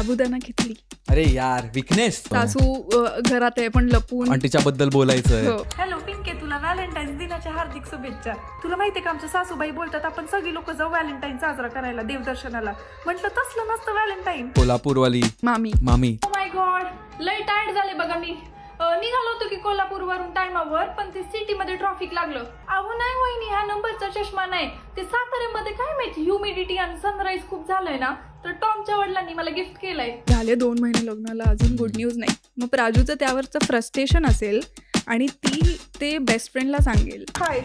साबुदाणा खिचडी. अरे यार विकनेस. सासू घरात आहे पण लपून आणि तिच्याबद्दल बोलायचं. हो. हॅलो पिंके, तुला व्हॅलेंटाईन्स दिनाच्या हार्दिक शुभेच्छा. तुला माहितीये का आमच्या सासूबाई बोलतात आपण सगळी लोक जाऊ व्हॅलेंटाईन साजरा करायला देवदर्शनाला. म्हटलं तसलं नसतं व्हॅलेंटाईन. कोल्हापूरवाली मामी. मामी. ओ माय गॉड, लय टायर्ड झाले बघा मी. निघालो होतो की कोल्हापूरवरून टायमावर, पण ते सिटी मध्ये ट्रॉफिक लागलं. अहो नाही वहिनी, ह्या नंबरचा चष्मा नाही. ते साताऱ्यामध्ये काय माहिती ह्युमिडिटी आणि सनराईज खूप झालंय ना, तर टॉमच्या वडिलांनी मला गिफ्ट केलंय. झाले 2 महिने लग्नाला, अजून गुड न्यूज नाही. मग प्राजूचं त्यावरचं फ्रस्ट्रेशन असेल आणि ती ते बेस्ट फ्रेंडला सांगेल. काय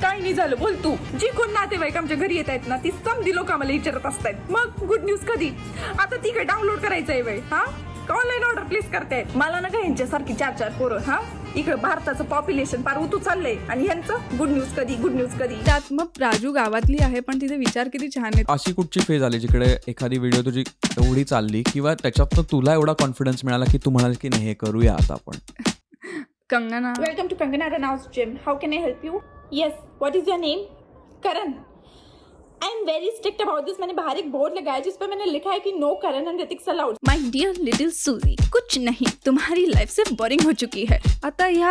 काय नाही झालं बोल तू. जी कोण नातेवाईक आमच्या घरी येत आहेत ना, ती समधी लोक आम्हाला विचारत असतात मग गुड न्यूज कधी. आता ती काय डाउनलोड करायचं आहे बाई? हा, ऑनलाईन ऑर्डर प्लेस करते. मला ना काय यांच्यासारखी 4 पोरं. हा, इकडे भारताचं पॉप्युलेशन पार उतू चाललंय आणि ह्यांचं गुड न्यूज कधी, गुड न्यूज कधी. त्यात मग प्राजू गावातली आहे पण तिचे विचार किती छान आहेत. अशी कुठची फेज आली जिकडे एखादी व्हिडिओ तुझी एवढी चालली किंवा त्याच्यातनं तुला एवढा कॉन्फिडन्स मिळाला की तू म्हणाल की नाही हे करूया आता आपण. Kangana. Welcome to Kangana Ranaut gym. How can I help you? Yes, what is your name? Karan. I am very strict about this. मैंने बाहर एक बोर्ड लगाया जिस पर मैंने लिखा है कि no Karan and Hrithik allowed. My Deere little सूजी, कुछ नहीं, तुम्हारी लाईफ से बोरिंग हो चुकी है. आता ह्या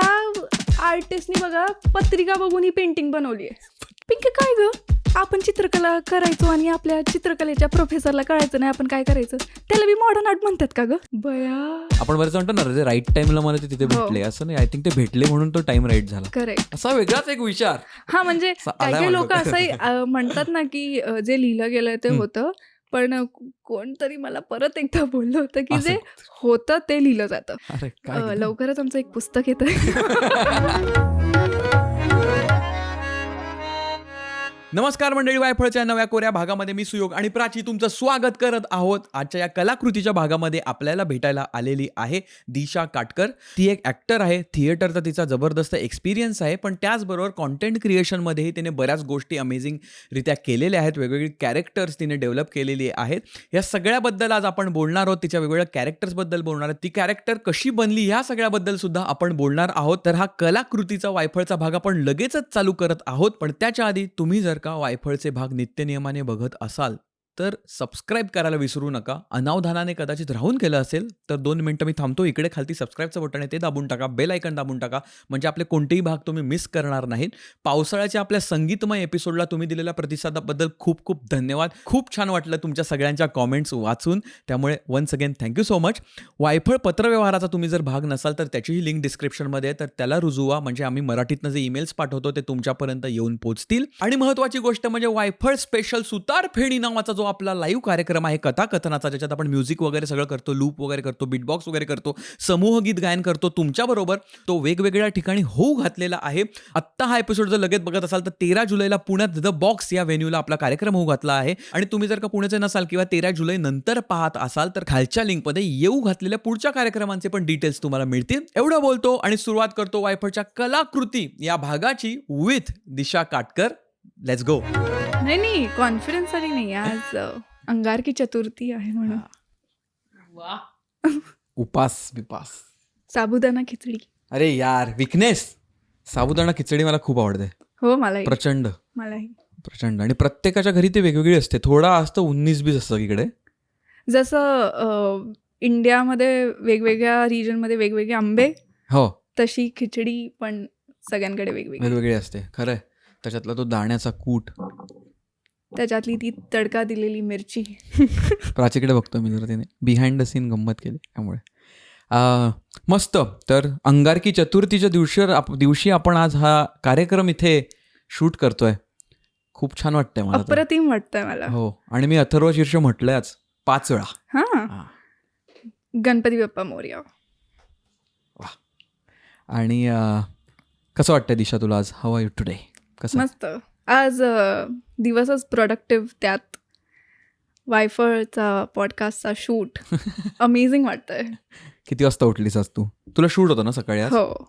आर्टिस्टनी बघा पत्रिका बघून ही पेंटिंग बनवली आहे. पिंक काय ग, आपण चित्रकला करायचो आणि आपल्या चित्रकलेच्या प्रोफेसरला कळायचं नाही आपण काय करायचं. त्याला बी मॉडर्न आर्ट म्हणतात का ग बया. आपण बरेच म्हणतो ना रे राईट टाइमला मला ते तिथे भेटले. असं नाही, आय थिंक ते भेटले म्हणून तो टाइम राईट झाला. करेक्ट. असा वेगळाच एक विचार. हा म्हणजे काही लोक असंही म्हणतात ना की जे लिहिलं गेलंय ते होतं, पण कोणतरी मला परत एकदा बोललं होतं की जे होतं ते लिहिलं जातं. अरे काय लवकरच आमचं एक पुस्तक येतं. नमस्कार मंडळी, वायफळच्या नव्या कोऱ्या भागामध्ये मी सुयोग आणि प्राची तुमचं स्वागत करत आहोत. आजच्या या कलाकृतीच्या भागामध्ये आपल्याला भेटायला आलेली आहे दिशा काटकर. ती एक ॲक्टर आहे. थिएटरचा तिचा जबरदस्त एक्सपिरियन्स आहे, पण त्याचबरोबर कॉन्टेंट क्रिएशनमध्येही तिने बऱ्याच गोष्टी अमेझिंगरित्या केलेल्या आहेत. वेगवेगळी कॅरेक्टर्स तिने डेव्हलप केलेली आहेत. या सगळ्याबद्दल आज आपण बोलणार आहोत. तिच्या वेगवेगळ्या कॅरेक्टर्सबद्दल बोलणार आहोत. ती कॅरेक्टर कशी बनली ह्या सगळ्याबद्दल सुद्धा आपण बोलणार आहोत. तर हा कलाकृतीचा वायफळचा भाग आपण लगेचच चालू करत आहोत. पण त्याच्या आधी तुम्ही जर का वायफळचे भाग नित्यनियमाने बघत असाल तर सबस्क्राईब करायला विसरू नका. अनावधानाने कदाचित राहून केलं असेल तर 2 मिनिटं मी थांबतो. इकडे खालती सबस्क्राईबचं बटन आहे ते दाबून टाका. बेल आयकन दाबून टाका, म्हणजे आपले कोणतेही भाग तुम्ही मिस करणार नाहीत. पावसाळ्याच्या आपल्या संगीतमय एपिसोडला तुम्ही दिलेल्या प्रतिसादाबद्दल खूप खूप धन्यवाद. खूप छान वाटलं तुमच्या सगळ्यांच्या कॉमेंट्स वाचून, त्यामुळे once again thank you so much. वायफळ पत्रव्यवहाराचा तुम्ही जर भाग नसाल तर त्याचीही लिंक डिस्क्रिप्शनमध्ये आहे, तर त्याला रुजवा, म्हणजे आम्ही मराठीतनं जे ईमेल्स पाठवतो ते तुमच्यापर्यंत येऊन पोहोचतील. आणि महत्त्वाची गोष्ट म्हणजे वायफळ स्पेशल सुतार फेणी नावाचा जो आपला लाईव्ह कार्यक्रम आहे कथाकथनाचा, ज्याच्यात आपण म्युझिक वगैरे सगळं करतो, लूप वगैरे करतो, बीटबॉक्स वगैरे करतो, समूह गीत गायन करतो तुमच्याबरोबर, तो वेगवेगळ्या ठिकाणी होऊ घातलेला आहे. आत्ता हा एपिसोड जर लगेच बघत असाल तर 13 जुलैला पुण्यात द बॉक्स या व्हेन्यूला आपला कार्यक्रम होऊ घातला आहे. आणि तुम्ही जर का पुण्याचे नसाल किंवा 13 जुलै नंतर पाहत असाल तर खालच्या लिंकमध्ये येऊ घातलेल्या पुढच्या कार्यक्रमांचे पण डिटेल्स तुम्हाला मिळतील. एवढं बोलतो आणि सुरुवात करतो वायफळच्या कलाकृती या भागाची with Disha Katkar. Let's go. नाही कॉन्फिडन्स आली नाही आज. अंगारकी चतुर्थी आहे म्हणून. उपास बिपास. साबुदाणा खिचडी. अरे यार विकनेस. साबुदाणा खिचडी मला खूप आवडते. हो मलाही. प्रचंड मलाही. प्रचंड. आणि प्रत्येकाच्या घरी ते वेगवेगळी असते. थोडा असतं 19-20 असतं इकडे. जसं इंडियामध्ये वेगवेगळ्या रिजनमध्ये वेगवेगळे आंबे, हो तशी खिचडी पण सगळ्यांकडे वेगवेगळी असते. खरंय. त्याच्यातला तो दाण्याचा कूट, त्याच्यातली ती तडका दिलेली मिरची. प्राचीकडे बघतो मी जरा, तिने बिहाइंड द सीन गंमत केली. त्यामुळे मस्त. तर अंगारकी चतुर्थीच्या दिवशी आपण आज हा कार्यक्रम इथे शूट करतोय. खूप छान वाटतंय मला. अप्रतिम वाटतंय मला. हो. आणि मी अथर्व शीर्ष म्हटलंय आज 5 वेळा. हा. गणपती बाप्पा मोरया. आणि कसं वाटतंय दिशा तुला आज? How are you today? कसं? मस्त. आज दिवसच प्रोडक्टिव्ह, त्यात वायफळचा पॉडकास्टचा शूट. अमेझिंग वाटतंय. किती वाजता उठलीस आज तू? तुला शूट होतं ना सकाळी आज? हो,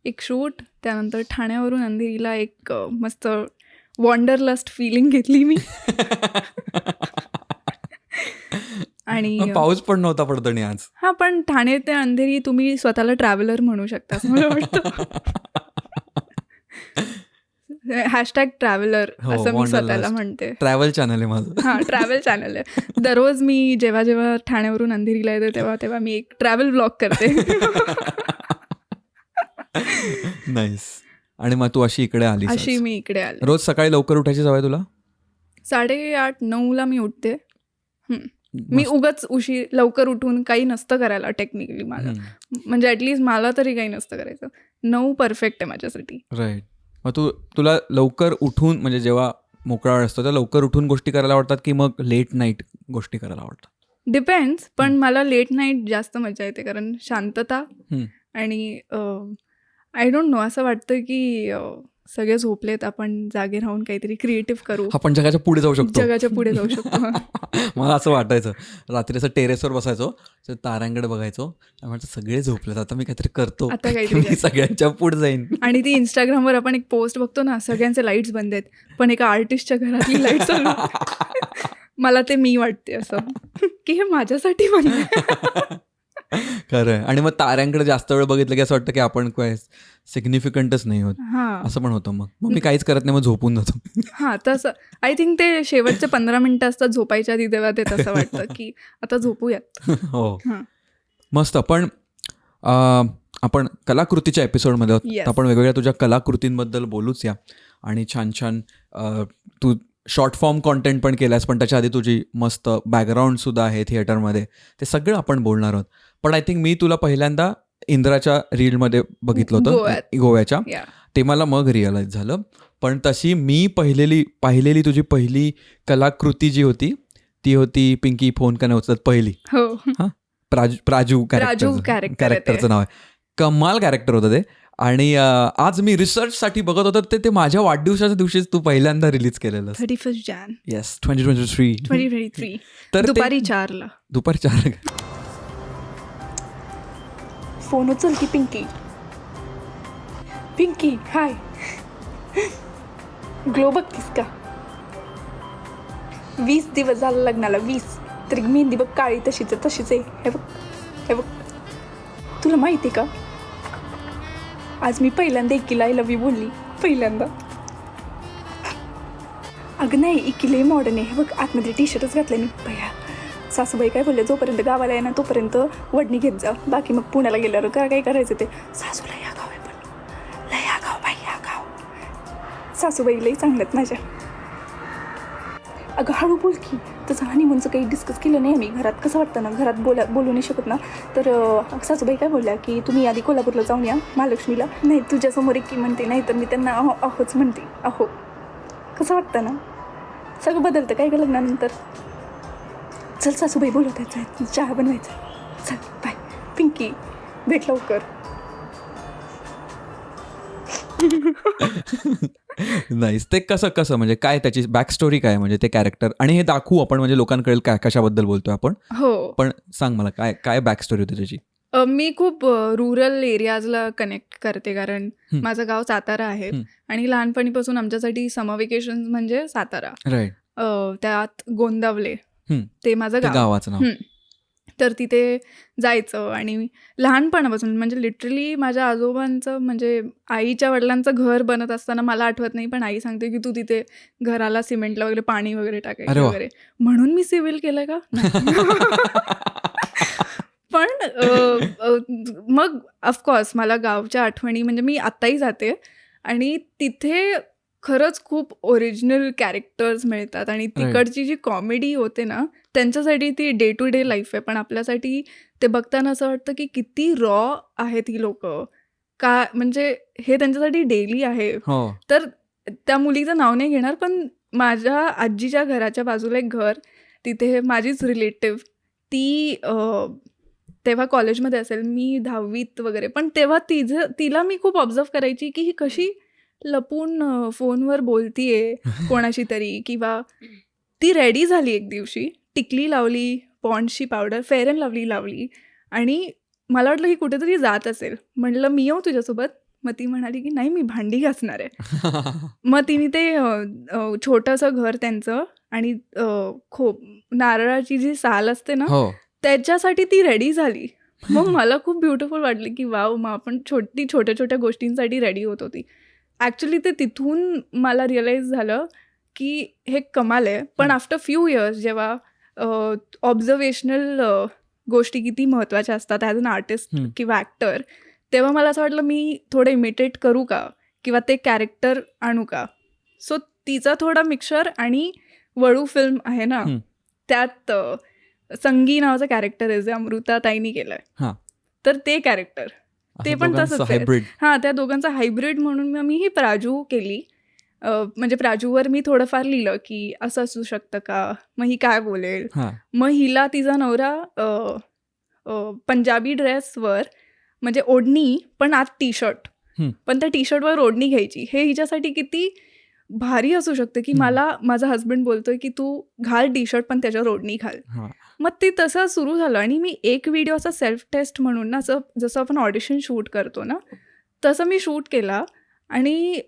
एक शूट. त्यानंतर ठाण्यावरून अंधेरीला एक मस्त वॉन्डरलस्ट फिलिंग घेतली मी. आणि पाऊस पण नव्हता पडताना आज. हा, पण ठाणे ते अंधेरी तुम्ही स्वतःला ट्रॅव्हलर म्हणू शकता असं मला वाटतं. हॅशटॅग ट्रॅव्हलर हो, असं मी स्वतःला Wanderlust. म्हणते. ट्रॅव्हल चॅनल आहे माझं. हां, ट्रॅव्हल चॅनल आहे. दररोज मी जेव्हा जेव्हा ठाण्यावरून अंधेरीला येते तेव्हा मी एक ट्रॅव्हल ब्लॉग करते. नाईस. आणि मग तू अशी इकडे आली अशी मी इकडे आले. रोज सकाळी लवकर उठायची सवय तुला? 8:30-9ला मी उठते. मी मस्त. उगाच लवकर उठून काही नसतं करायला टेक्निकली माझं. हम्म. म्हणजे ॲटलिस्ट मला तरी काही नसतं करायचं. 9 परफेक्ट आहे माझ्यासाठी. राईट. मग तुला लवकर उठून म्हणजे जेव्हा मोकळा वेळ असतो तर लवकर उठून गोष्टी करायला आवडतात की मग लेट नाईट गोष्टी करायला आवडतात? डिपेंड्स. पण मला लेट नाईट जास्त मजा येते कारण शांतता आणि आय डोंट नो असं वाटतं की सगळे झोपलेत, आपण जागे राहून काहीतरी क्रिएटिव्ह करू, आपण जगाच्या पुढे जाऊ शकतो. जगाच्या पुढे जाऊ शकतो. मला असं वाटायचं रात्री असं टेरेसवर बसायचो, ताऱ्यांकडे बघायचो आणि म्हटलं सगळे झोपलेत, आता मी काहीतरी करतो, आता काहीतरी मी सगळ्यांच्या पुढे जाईन. आणि ती इंस्टाग्रामवर आपण एक पोस्ट बघतो ना, सगळ्यांचे लाईट्स बंद आहेत पण एका आर्टिस्टच्या घरातली लाईट चालू आहे. मला ते मी वाटते असं की हे माझ्यासाठी बंद. खरं आहे. आणि मग ताऱ्यांकडे जास्त वेळ बघितलं की असं वाटतं की आपण काय सिग्निफिकंटच नाही होत, हां असं पण होतं. मग मी काहीच करत नाही, मग झोपून जातो. हां, तसं आय थिंक ते शेवटचे 15 मिनिटं असतात झोपायच्या आधी, तेव्हा ते तसं वाटतं की आता झोपूयात. हो, हां. मस्त. पण आपण कलाकृतीच्या एपिसोडमध्ये आहोत. Yes. आपण वेगवेगळ्या तुझ्या कलाकृतींबद्दल बोलूच या. आणि छान छान तू शॉर्ट फॉर्म कॉन्टेंट पण केल्यास, पण त्याच्या आधी तुझी मस्त बॅकग्राऊंडसुद्धा आहे थिएटरमध्ये, ते सगळं आपण बोलणार आहोत. पण आय थिंक मी तुला पहिल्यांदा इंद्राच्या रीलमध्ये बघितलं होतं, गोव्याच्या. Yeah. ते मला मग रिअलाईज झालं. पण तशी मी पाहिलेली तुझी पहिली कलाकृती जी होती ती होती पिंकी फोन का नाही उचलत पहिली. हो. हां, प्राजू कॅरेक्टरचं नाव आहे. कमाल कॅरेक्टर होतं ते. आणि आज मी रिसर्चसाठी बघत होतं ते माझ्या वाढदिवसाच्या दिवशीच तू पहिल्यांदा रिलीज केलेलं. 31 जान येस, 2023. 2023 तर दुपारी 4ला. दुपारी 4. फोन उचल की पिंकी. पिंकी हाय. ग्लो बघतीस का? 20 दिवस झालं लग्नाला, 20 तरी मेहंदी बघ काळी तशीच आहे. हे बघ तुला माहिती आहे का, आज मी पहिल्यांदा इकीला आय लव्ह यू बोलली. पहिल्यांदा. अगं नाही, इकीला मॉडर्न आहे. हे बघ आतमध्ये टी शर्टच घातलं मी. भैया सासूबाई काय बोलले, जोपर्यंत गावाला आहे ना तोपर्यंत वडणी घेत जा, बाकी मग पुण्याला गेल्यावर काय करायचं ते. सासूला या गाव आहे, पण लय या गाव बाई, या गाव. सासूबाई लई चांगल्यात माझ्या. अगं हळू बोल की, तसं हनीमूनचं काही डिस्कस केलं नाही आम्ही घरात. कसं वाटतं ना, घरात बोलू नाही शकत ना. तर सासूबाई काय बोलल्या की तुम्ही आधी कोल्हापूरला जाऊन या महालक्ष्मीला. नाही तुझ्यासमोर एक की म्हणते, नाही तर मी त्यांना अहोच म्हणते. अहो कसं वाटतं ना, सगळं बदलतं काय का लग्नानंतर. चल सासूबाई बोलवत आहेत, चहा बनवायचा. चल बाय पिंकी, भेट लवकर. नाईस. ते कसं म्हणजे काय त्याची बॅक स्टोरी काय, म्हणजे ते कॅरेक्टर, आणि हे दाखवू आपण म्हणजे लोकांना कळेल काय कशाबद्दल बोलतोय आपण. हो, पण सांग मला काय बॅक स्टोरी होती त्याची. मी खूप रुरल एरियाजला कनेक्ट करते कारण माझं गाव सातारा आहे आणि लहानपणीपासून आमच्यासाठी समर वेकेशन म्हणजे सातारा. राईट. त्यात गोंदावले ते माझं गावाचं नाव. तर तिथे जायचं आणि लहानपणापासून म्हणजे लिटरली माझ्या आजोबांचं म्हणजे आईच्या वडिलांचं घर बनत असताना मला आठवत नाही, पण आई सांगते की तू तिथे घराला सिमेंटला वगैरे पाणी वगैरे टाकायचं वगैरे, म्हणून मी सिव्हिल केलं का. पण मग ऑफकोर्स मला गावच्या आठवणी म्हणजे मी आत्ताही जाते आणि तिथे खरंच खूप ओरिजिनल कॅरेक्टर्स मिळतात आणि तिकडची जी कॉमेडी होते ना त्यांच्यासाठी ती डे टू डे लाईफ आहे, पण आपल्यासाठी ते बघताना असं वाटतं की किती रॉ आहेत ही लोक का, म्हणजे हे त्यांच्यासाठी डेली आहे. तर त्या मुलीचं नाव नाही घेणार, पण माझ्या आजीच्या घराच्या बाजूला एक घर, तिथे माझीच रिलेटिव्ह ती तेव्हा कॉलेजमध्ये असेल, मी 10वीत वगैरे, पण तेव्हा तिला मी खूप ऑब्झर्व करायची की ही कशी लपून फोनवर बोलतीये कोणाशी तरी, किंवा ती रेडी झाली एक दिवशी, टिकली लावली, पॉन्ड्सची पावडर, फेअर अँड लवली लावली आणि मला वाटलं ही कुठेतरी जात असेल. म्हणलं मी येऊ तुझ्यासोबत, मग ती म्हणाली की नाही मी भांडी घासणार आहे. मग तिने ते छोटंसं घर त्यांचं आणि नारळाची जी साल असते ना त्याच्यासाठी ती रेडी झाली. मग मला खूप ब्युटिफुल वाटली की वाव, मग आपण छोट्या छोट्या गोष्टींसाठी रेडी होत होती. ॲक्च्युली ते तिथून मला रिअलाईज झालं की हे कमाल आहे. पण आफ्टर फ्यू इयर्स जेव्हा ऑब्झर्वेशनल गोष्टी किती महत्त्वाच्या असतात ॲज अन आर्टिस्ट किंवा ॲक्टर, तेव्हा मला असं वाटलं मी थोडं इमिटेट करू का किंवा ते कॅरेक्टर आणू का. सो तिचा थोडा मिक्सचर आणि वळू फिल्म आहे ना, त्यात संगी नावाचं कॅरेक्टर आहे जे अमृता ताईनी केलं आहे. तर ते कॅरेक्टर ते पण तसंच आहे. हां, त्या दोघांचा हायब्रिड म्हणून मी ही प्राजू केली. म्हणजे प्राजूवर मी थोडंफार लिहिलं की असं असू शकतं का, मग ही काय बोलेल. मग हिला तिचा नवरा पंजाबी ड्रेसवर म्हणजे ओढणी पण आत टी शर्ट, पण त्या टी शर्टवर ओढणी घ्यायची, हे हिच्यासाठी किती भारी असू शकतं की मला माझा हस्बंड बोलतोय की तू घाल टी शर्ट पण त्याच्यावर ओढणी घाल. मग ते तसं सुरू झालं आणि मी एक व्हिडिओचा सेल्फ टेस्ट म्हणून ना, जसं आपण ऑडिशन शूट करतो ना तसं मी शूट केला आणि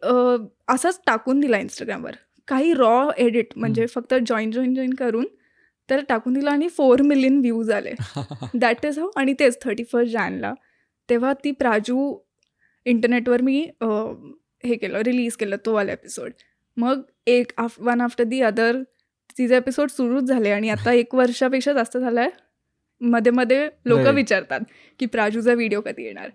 असाच टाकून दिला इंस्टाग्रामवर. काही रॉ एडिट म्हणजे फक्त जॉईन करून त्याला टाकून दिला आणि 4 मिलियन व्ह्यूज आले. That is how. आणि तेच 31 जानेला तेव्हा ती प्राजू इंटरनेटवर मी हे केलं, रिलीज केलं तो वाला एपिसोड. मग एक वन आफ्टर दी अदर तिचे एपिसोड सुरूच झाले आणि आता 1 वर्षापेक्षा जास्त झालं आहे. मध्ये मध्ये लोक विचारतात की प्राजूचा व्हिडिओ कधी येणार.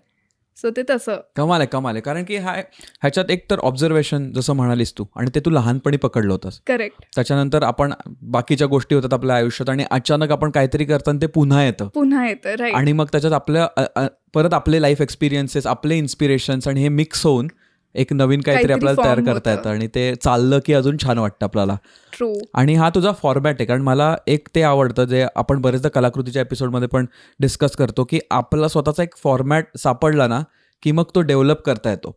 सो ते तसं कमाल आहे. कारण की ह्याच्यात एक तर ऑब्झर्वेशन जसं म्हणालीस तू, आणि ते तू लहानपणी पकडलं होतंस. करेक्ट. त्याच्यानंतर आपण बाकीच्या गोष्टी होतात आपल्या आयुष्यात आणि अचानक आपण काहीतरी करताना ते पुन्हा येतं. राईट. आणि मग त्याच्यात आपल्या परत आपले लाईफ एक्सपिरियन्सेस, आपले इन्स्पिरेशन्स आणि हे मिक्स होऊन एक नवीन काहीतरी आपल्याला तयार करता येतं आणि ते चाललं की अजून छान वाटतं आपल्याला. ट्रू. आणि हा तुझा फॉर्मॅट आहे. कारण मला एक ते आवडतं जे आपण बरेचदा कलाकृतीच्या एपिसोडमध्ये पण डिस्कस करतो की आपला स्वतःचा एक फॉर्मॅट सापडला ना की मग तो डेव्हलप करता येतो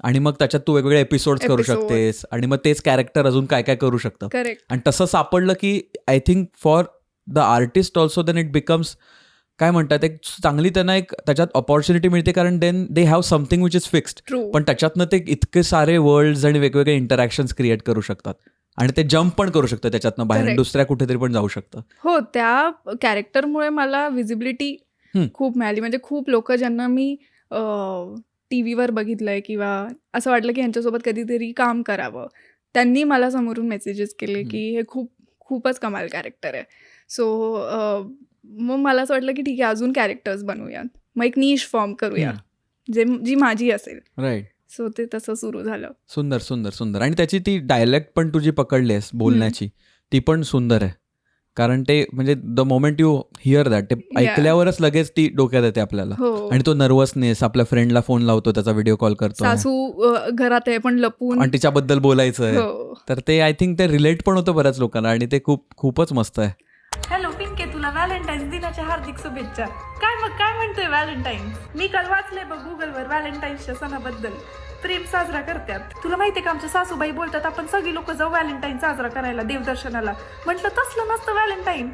आणि मग त्याच्यात तू वेगवेगळे एपिसोड्स करू शकतेस आणि मग तेच कॅरेक्टर अजून काय काय करू शकतं. करेक्ट. आणि तसं सापडलं की I think for the artist also then it becomes काय म्हणतात एक चांगली त्यांना एक त्याच्यात ऑपॉर्च्युनिटी मिळते. कारण then they have something which is fixed, पण त्याच्यातनं ते इतके सारे वर्ल्ड्स आणि वेगवेगळे इंटरॅक्शन्स क्रिएट करू शकतात आणि ते जम्प पण करू शकतं त्याच्यातनं बाहेर, दुसऱ्या कुठेतरी पण जाऊ शकतं. हो, त्या कॅरेक्टरमुळे मला विजिबिलिटी खूप मिळाली. म्हणजे खूप लोक ज्यांना मी TV वर बघितलंय किंवा असं वाटलं की यांच्यासोबत कधीतरी काम करावं, त्यांनी मला समोरून मेसेजेस केले की हे खूपच कमाल कॅरेक्टर आहे. सो मग मला असं वाटलं की ठीक आहे, अजून कॅरेक्टर्स बनवूयात, मग एक निश फॉर्म करूया जी माझी असेल. राईट. सो ते तसं सुरू झालं. सुंदर. आणि त्याची ती डायलेक्ट पण तुझी पकडली आहेस बोलण्याची, ती पण सुंदर आहे. कारण ते म्हणजे the moment you here that, ते ऐकल्यावरच लगेच ती डोक्यात येते आपल्याला. आणि तो नर्वसनेस, आपल्या फ्रेंडला फोन लावतो, त्याचा व्हिडिओ कॉल करतो, सासू घरात आहे पण लपून आणि तिच्याबद्दल बोलायचं आहे. तर ते आय थिंक ते रिलेट पण होतं बऱ्याच लोकांना आणि ते खूपच मस्त आहे. हॅलो पिंके, तुला व्हॅलेंटाईन्स दिनाच्या हार्दिक शुभेच्छा. काय म्हणतोय व्हॅलेंटाईन्स? मी काल वाचलंय बघ गुगलवर व्हॅलेंटाईन्सच्या सणाबद्दल. प्रेम साजरा करतात. तुला माहितीये का आमच्या सासूबाई बोलतात आपण सगळी लोक जाऊ व्हॅलेंटाईन साजरा करायला देवदर्शनाला. म्हटलं तसलं नसतं व्हॅलेंटाईन.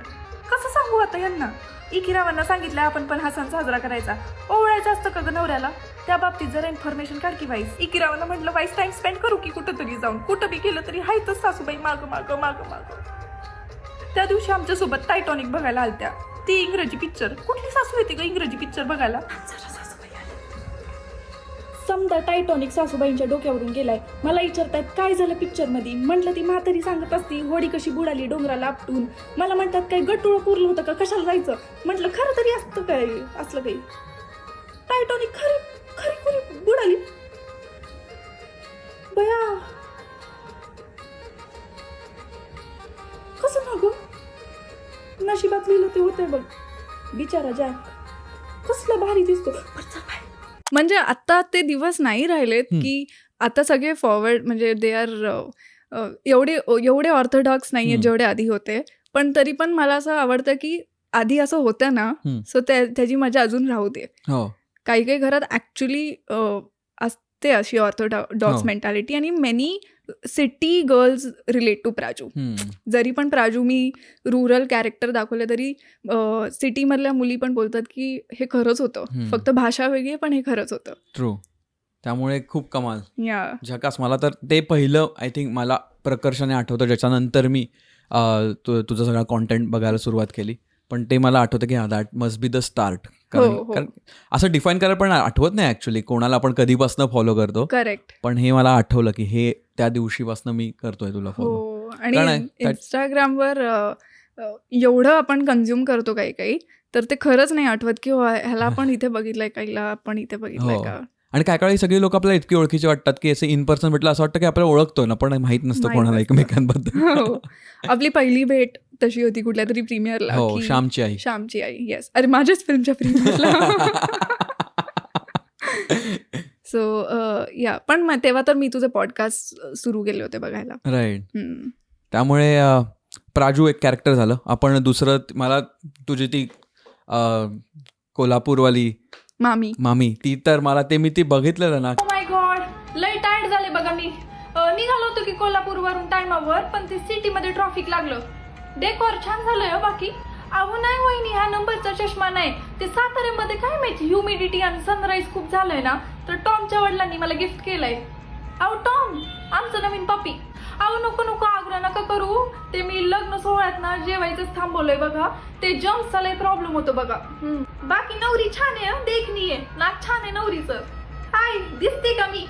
कसं सांगू आता यांना? इकिरावांना सांगितलं आपण पण हा सण साजरा करायचा. ओवळायचं असतं का ग नवऱ्याला? त्या बाबतीत जरा इन्फॉर्मेशन काढ की वाईस. इकिरावांना म्हटलं वाईस टाइम स्पेंड करू की कुठंतरी जाऊन. कुठं बी केलं तरी हायतच सासूबाई माग. त्या दिवशी आमच्यासोबत टायटॉनिक बघायला आलत्या. ती इंग्रजी पिक्चर. कुठली सासू येते ग इंग्रजी पिक्चर बघायला? समजा टायटॉनिक सासूबाईंच्या डोक्यावरून गेलाय. मला विचारतायत काय झालं पिक्चर मध्ये. म्हटलं ती म्हातारी सांगत असती होडी कशी बुडाली डोंगराला आपटून. मला म्हणतात काय गटुळं पुरलं होतं का, कशाला जायचं. म्हटलं खरं तरी असतं काय असलं काही. टायटॉनिक खरी बुडाली बया. कसं ना ग, नशिबात लिहिलं ते होतंय बघ. बिचारा जॅक कसला भारी दिसतो. म्हणजे आता ते दिवस नाही राहिलेत की आता सगळे फॉरवर्ड म्हणजे दे आर एवढे ऑर्थोडॉक्स नाहीये जेवढे आधी होते. पण तरी पण मला असं आवडतं की आधी असं होतं ना, सो त्याची मजा अजून राहू दे. काही घरात ऍक्च्युली असते अशी ऑर्थोडॉक्स मेंटॅलिटी आणि many city girls relate to Praju. जरी पण प्राजू मी रुरल कॅरेक्टर दाखवलं तरी सिटीमधल्या मुली पण बोलतात की हे खरंच होतं, फक्त भाषा वेगळी पण हे खरंच होतं. ट्रू. त्यामुळे खूप कमाल, झकास. मला तर ते पहिलं आय थिंक मला प्रकर्षाने आठवतं ज्याच्यानंतर मी तुझा सगळा कॉन्टेंट बघायला सुरुवात केली. पण ते मला आठवतं की that must be the start. कारण असं डिफाईन करायला पण आठवत नाही ऍक्च्युली कोणाला आपण कधीपासून फॉलो करतो. करेक्ट. पण हे मला आठवलं की हे त्या दिवशीपासून मी करतोय तुला फॉलो. आणि इंस्टाग्रामवर एवढं आपण कन्झ्युम करतो काही तर ते खरंच नाही आठवत की ह्याला आपण इथे बघितलंय का, हिला आपण इथे बघितलंय का. आणि काय काळी सगळी लोक आपल्याला इतकी ओळखीचे वाटतात की असं इन पर्सन भेटलं असं वाटतं की आपल्याला ओळखतोय ना, पण माहित नसतं कोणाला एकमेकांबद्दल. आपली पहिली भेट तशी होती कुठल्या तरी प्रीमियरला. हो, श्यामची आई. येस. अरे माझ्याच फिल्मच्या प्रीमियरला. सो पण तेव्हा तर मी तुझे पॉडकास्ट सुरू केले होते बघायला. राईट. त्यामुळे प्राजू एक कॅरेक्टर झालं. आपण दुसरं मला तुझी ती कोल्हापूरवाली मामी ती तर मला मी ती बघितलेलं ना. ओ माय गॉड, लय टायर्ड झाले बघा मी. निघालो होतो की कोल्हापूरवरून टायमावर, पण ते सिटीमध्ये ट्रॉफिक लागलं. डेकोर छान झालंय बाकी. अहो नाही वहिनी, ह्या नंबरचा चष्मा नाही. ते साताऱ्यामध्ये काय माहिती ह्युमिडिटी आणि सनराईज खूप झालंय ना, तर टॉमच्या वडिलांनी मला गिफ्ट केलंय. अहो टॉम, आमचं नवीन पप्पी. अहो नको आग्रह नका करू. ते मी लग्न सोहळ्यात ना जेवायचंच थांबवलंय बघा. ते जम्पचा लय प्रॉब्लेम होतो बघा. बाकी नवरी छान आहे, देखणी आहे, नाक छान आहे नवरीचं. हाय, दिसते का मी?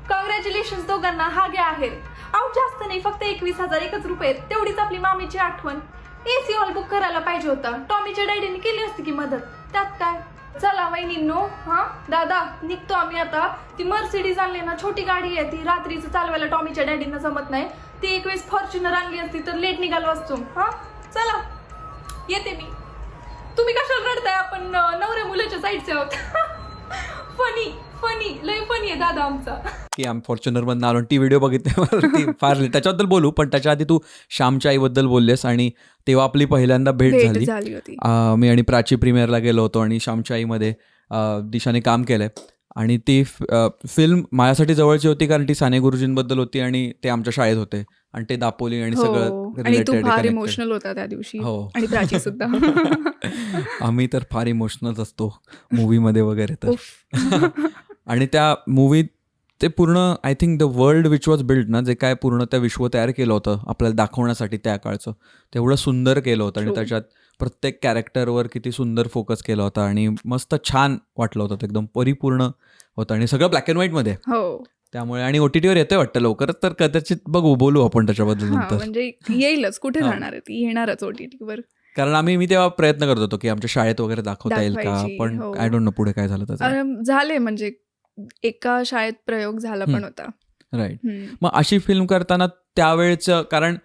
कॉंग्रॅच्युलेशन दोघांना, हा घ्या आहे. अहो जास्त नाही, फक्त 21,001 रुपये. तेवढीच आपली मामीची आठवण. AC हॉल बुक करायला पाहिजे होता. टॉमीच्या डॅडीने केली असती की मदत. त्यात काय. चला वहिनींनो, दादा निघतो आम्ही आता. ती मर्सिडीज आणली ना, छोटी गाडी आहे ती, रात्रीचं चालवायला टॉमीच्या डॅडींना जमत नाही. ती 21 फॉर्च्युनर आणली असती तर लेट निघालो असतो. चला येते मी. तुम्ही कशाला रडताय? आपण नवऱ्या मुलाच्या साईडचे आहोत. फनी लय फनी आहे दादा आमचा. की आम्ही फॉर्च्युनर मधून आलो. ती व्हिडिओ बघितली फार त्याच्याबद्दल बोलू, पण त्याच्या आधी तू श्यामच्या आईबद्दल बोललेस आणि तेव्हा आपली पहिल्यांदा भेट झाली होती. मी आणि प्राची प्रीमियरला गेलो होतो आणि श्यामच्या आईमध्ये दिशाने काम केलंय. आणि ती फिल्म माझ्यासाठी जवळची होती कारण ती साने गुरुजींबद्दल होती आणि ते आमच्या शाळेत होते आणि ते दापोली आणि सगळं रिलेटेड. फार इमोशनल होता त्या दिवशी. आणि प्राची सुद्धा. आम्ही तर फार इमोशनल असतो मूवीमध्ये वगैरे तर. आणि त्या मूवीत ते पूर्ण I think the world which was build ना, जे काय पूर्ण त्या विश्व तयार केलं होतं आपल्याला दाखवण्यासाठी त्या काळचं, तेवढं सुंदर केलं होतं. आणि त्याच्यात प्रत्येक कॅरेक्टरवर किती सुंदर फोकस केला होता आणि मस्त छान वाटलं होतं. एकदम परिपूर्ण होतं आणि सगळं ब्लॅक अँड व्हाईटमध्ये. त्यामुळे आणि OTTवर येतंय वाटतं लवकरच, तर कदाचित बोलू आपण त्याच्याबद्दल नंतर. म्हणजे येईलच, कुठे जाणार आहे ती, येणारच OTTवर. कारण मी तेव्हा प्रयत्न करत होतो की आमच्या शाळेत वगैरे दाखवता येईल का, पण आय डोंट नो पुढे काय झालं त्याचं. झाले म्हणजे एका शाळेत प्रयोग झाला पण होता. राईट. मग अशी फिल्म करताना त्यावेळेचं, कारण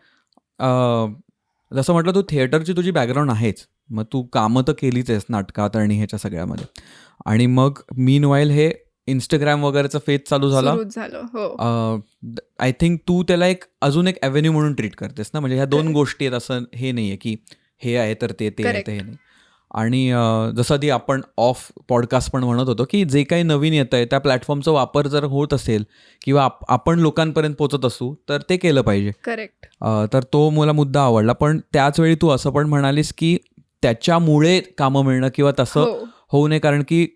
जसं म्हटलं तू थिएटरची तुझी बॅकग्राऊंड आहेच, मग तू कामं तर केलीच आहेस नाटकात आणि ह्याच्या सगळ्यामध्ये. आणि मग मीनवाईल हे इंस्टाग्राम वगैरेचा फेज चालू झाला. आय थिंक तू त्याला अजून एक ॲव्हेन्यू म्हणून ट्रीट करतेस ना, म्हणजे ह्या दोन गोष्टी आहेत असं हे नाही आहे की हे आहे तर ते आहे तर हे नाही. आणि जसं आधी आपण ऑफ पॉडकास्ट पण म्हणत होतो की जे काही नवीन येतं आहे त्या प्लॅटफॉर्मचा वापर जर होत असेल किंवा आपण लोकांपर्यंत पोहोचत असू तर ते केलं पाहिजे. करेक्ट. तर तो मला मुद्दा आवडला. पण त्याच वेळी तू असं पण म्हणालीस की त्याच्यामुळे कामं मिळणं किंवा तसं होऊ नये, कारण की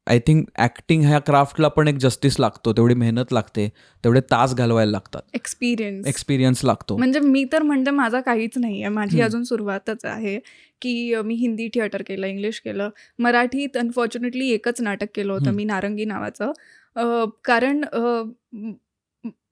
आय थिंक ॲक्टिंग ह्या क्राफ्टला पण एक जस्टिस लागतो, तेवढी मेहनत लागते, तेवढे तास घालवायला लागतात, एक्सपिरियन्स लागतो. म्हणजे मी तर म्हणते माझा काहीच नाही आहे, माझी अजून सुरुवातच आहे की मी हिंदी थिएटर केलं, इंग्लिश केलं, मराठीत अनफॉर्च्युनेटली एकच नाटक केलं होतं मी, नारंगी नावाचं. कारण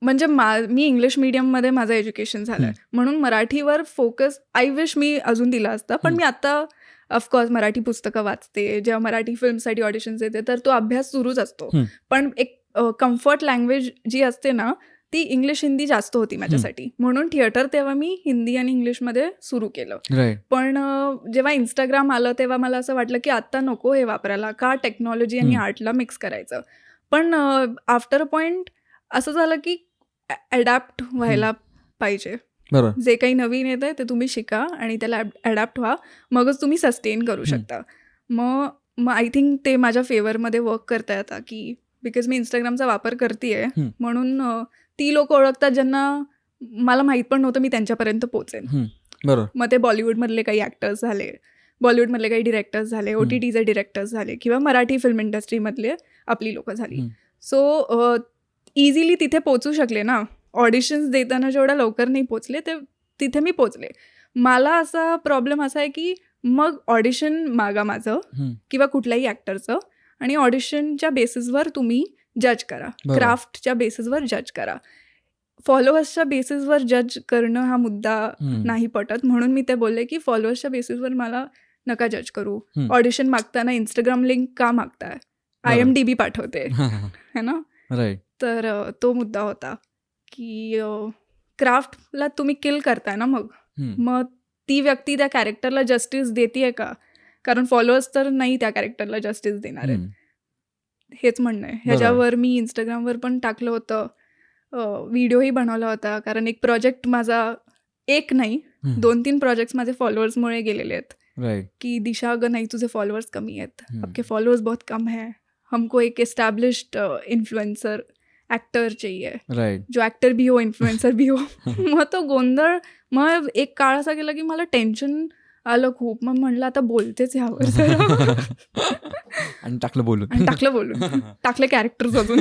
म्हणजे मी इंग्लिश मीडियममध्ये माझं एज्युकेशन झालं आहे, म्हणून मराठीवर फोकस आय विश मी अजून दिला असता. पण मी आता ऑफकोर्स मराठी पुस्तकं वाचते, जेव्हा मराठी फिल्मसाठी ऑडिशन्स येते तर तो अभ्यास सुरूच असतो. पण एक कम्फर्ट लँग्वेज जी असते ना ती इंग्लिश हिंदी जास्त होती माझ्यासाठी, म्हणून थिएटर तेव्हा मी हिंदी आणि इंग्लिशमध्ये सुरू केलं. पण जेव्हा इंस्टाग्राम आलं तेव्हा मला असं वाटलं की आता नको हे वापरायला, का टेक्नॉलॉजी आणि आर्टला मिक्स करायचं. पण आफ्टर अ पॉइंट असं झालं की अडॅप्ट व्हायला पाहिजे. जे काही नवीन येत आहे ते तुम्ही शिका आणि त्याला अडॅप्ट व्हा, मगच तुम्ही सस्टेन करू शकता. मग आय थिंक ते माझ्या फेवरमध्ये वर्क करता येतं की बिकॉज मी इंस्टाग्रामचा वापर करते म्हणून ती लोक ओळखतात ज्यांना मला माहीत पण नव्हतं मी त्यांच्यापर्यंत पोचेन. मग ते बॉलिवूडमधले काही ॲक्टर्स झाले, बॉलिवूडमधले काही डिरेक्टर्स झाले, OTTचे डिरेक्टर्स झाले किंवा मराठी फिल्म इंडस्ट्रीमधले आपली लोकं झाली. सो इझिली तिथे पोचू शकले ना. ऑडिशन्स देताना जेवढ्या लवकर नाही पोचले ते तिथे मी पोचले. मला असा प्रॉब्लेम असा आहे की मग ऑडिशन मागा माझं हम्म. किंवा कुठल्याही ॲक्टरचं, आणि ऑडिशनच्या बेसिसवर तुम्ही जज करा, बरोबर. क्राफ्टच्या बेसिसवर जज करा. फॉलोअर्सच्या बेसिसवर जज करणं हा मुद्दा हम्म. नाही पटत, म्हणून मी ते बोलले की फॉलोअर्सच्या बेसिसवर मला नका जज करू. हम्म. ऑडिशन मागताना इंस्टाग्राम लिंक का मागताय, बरोबर. IMDb पाठवते है ना. राईट. तर तो मुद्दा होता की क्राफ्टला तुम्ही किल करताय ना, मग ती व्यक्ती त्या कॅरेक्टरला जस्टिस देते का, कारण फॉलोअर्स तर नाही त्या कॅरेक्टरला जस्टिस देणार आहेत. हेच म्हणणं आहे. ह्याच्यावर मी इंस्टाग्रामवर पण टाकलं होतं, व्हिडिओही बनवला होता, कारण एक प्रोजेक्ट माझा, एक नाही 2-3 प्रोजेक्ट्स माझे फॉलोअर्समुळे गेलेले आहेत. राईट. की दिशा अगं नाही, तुझे फॉलोअर्स कमी आहेत, आपके फॉलोअर्स बहुत कम है, हमको एक एस्टैब्लिश्ड इन्फ्लुएंसर एक्टर चाहिए, राईट. जो एक्टर भी हो इन्फ्लुएंसर भी हो. मग तो गोंधळ, मग एक काळ असा गेला की मला टेन्शन आलं खूप. मग म्हणलं आता बोलतेच ह्यावर जरा. आणि टाकलं बोलून. आणि टाकलं बोलून, टाकले कॅरेक्टर्स अजून.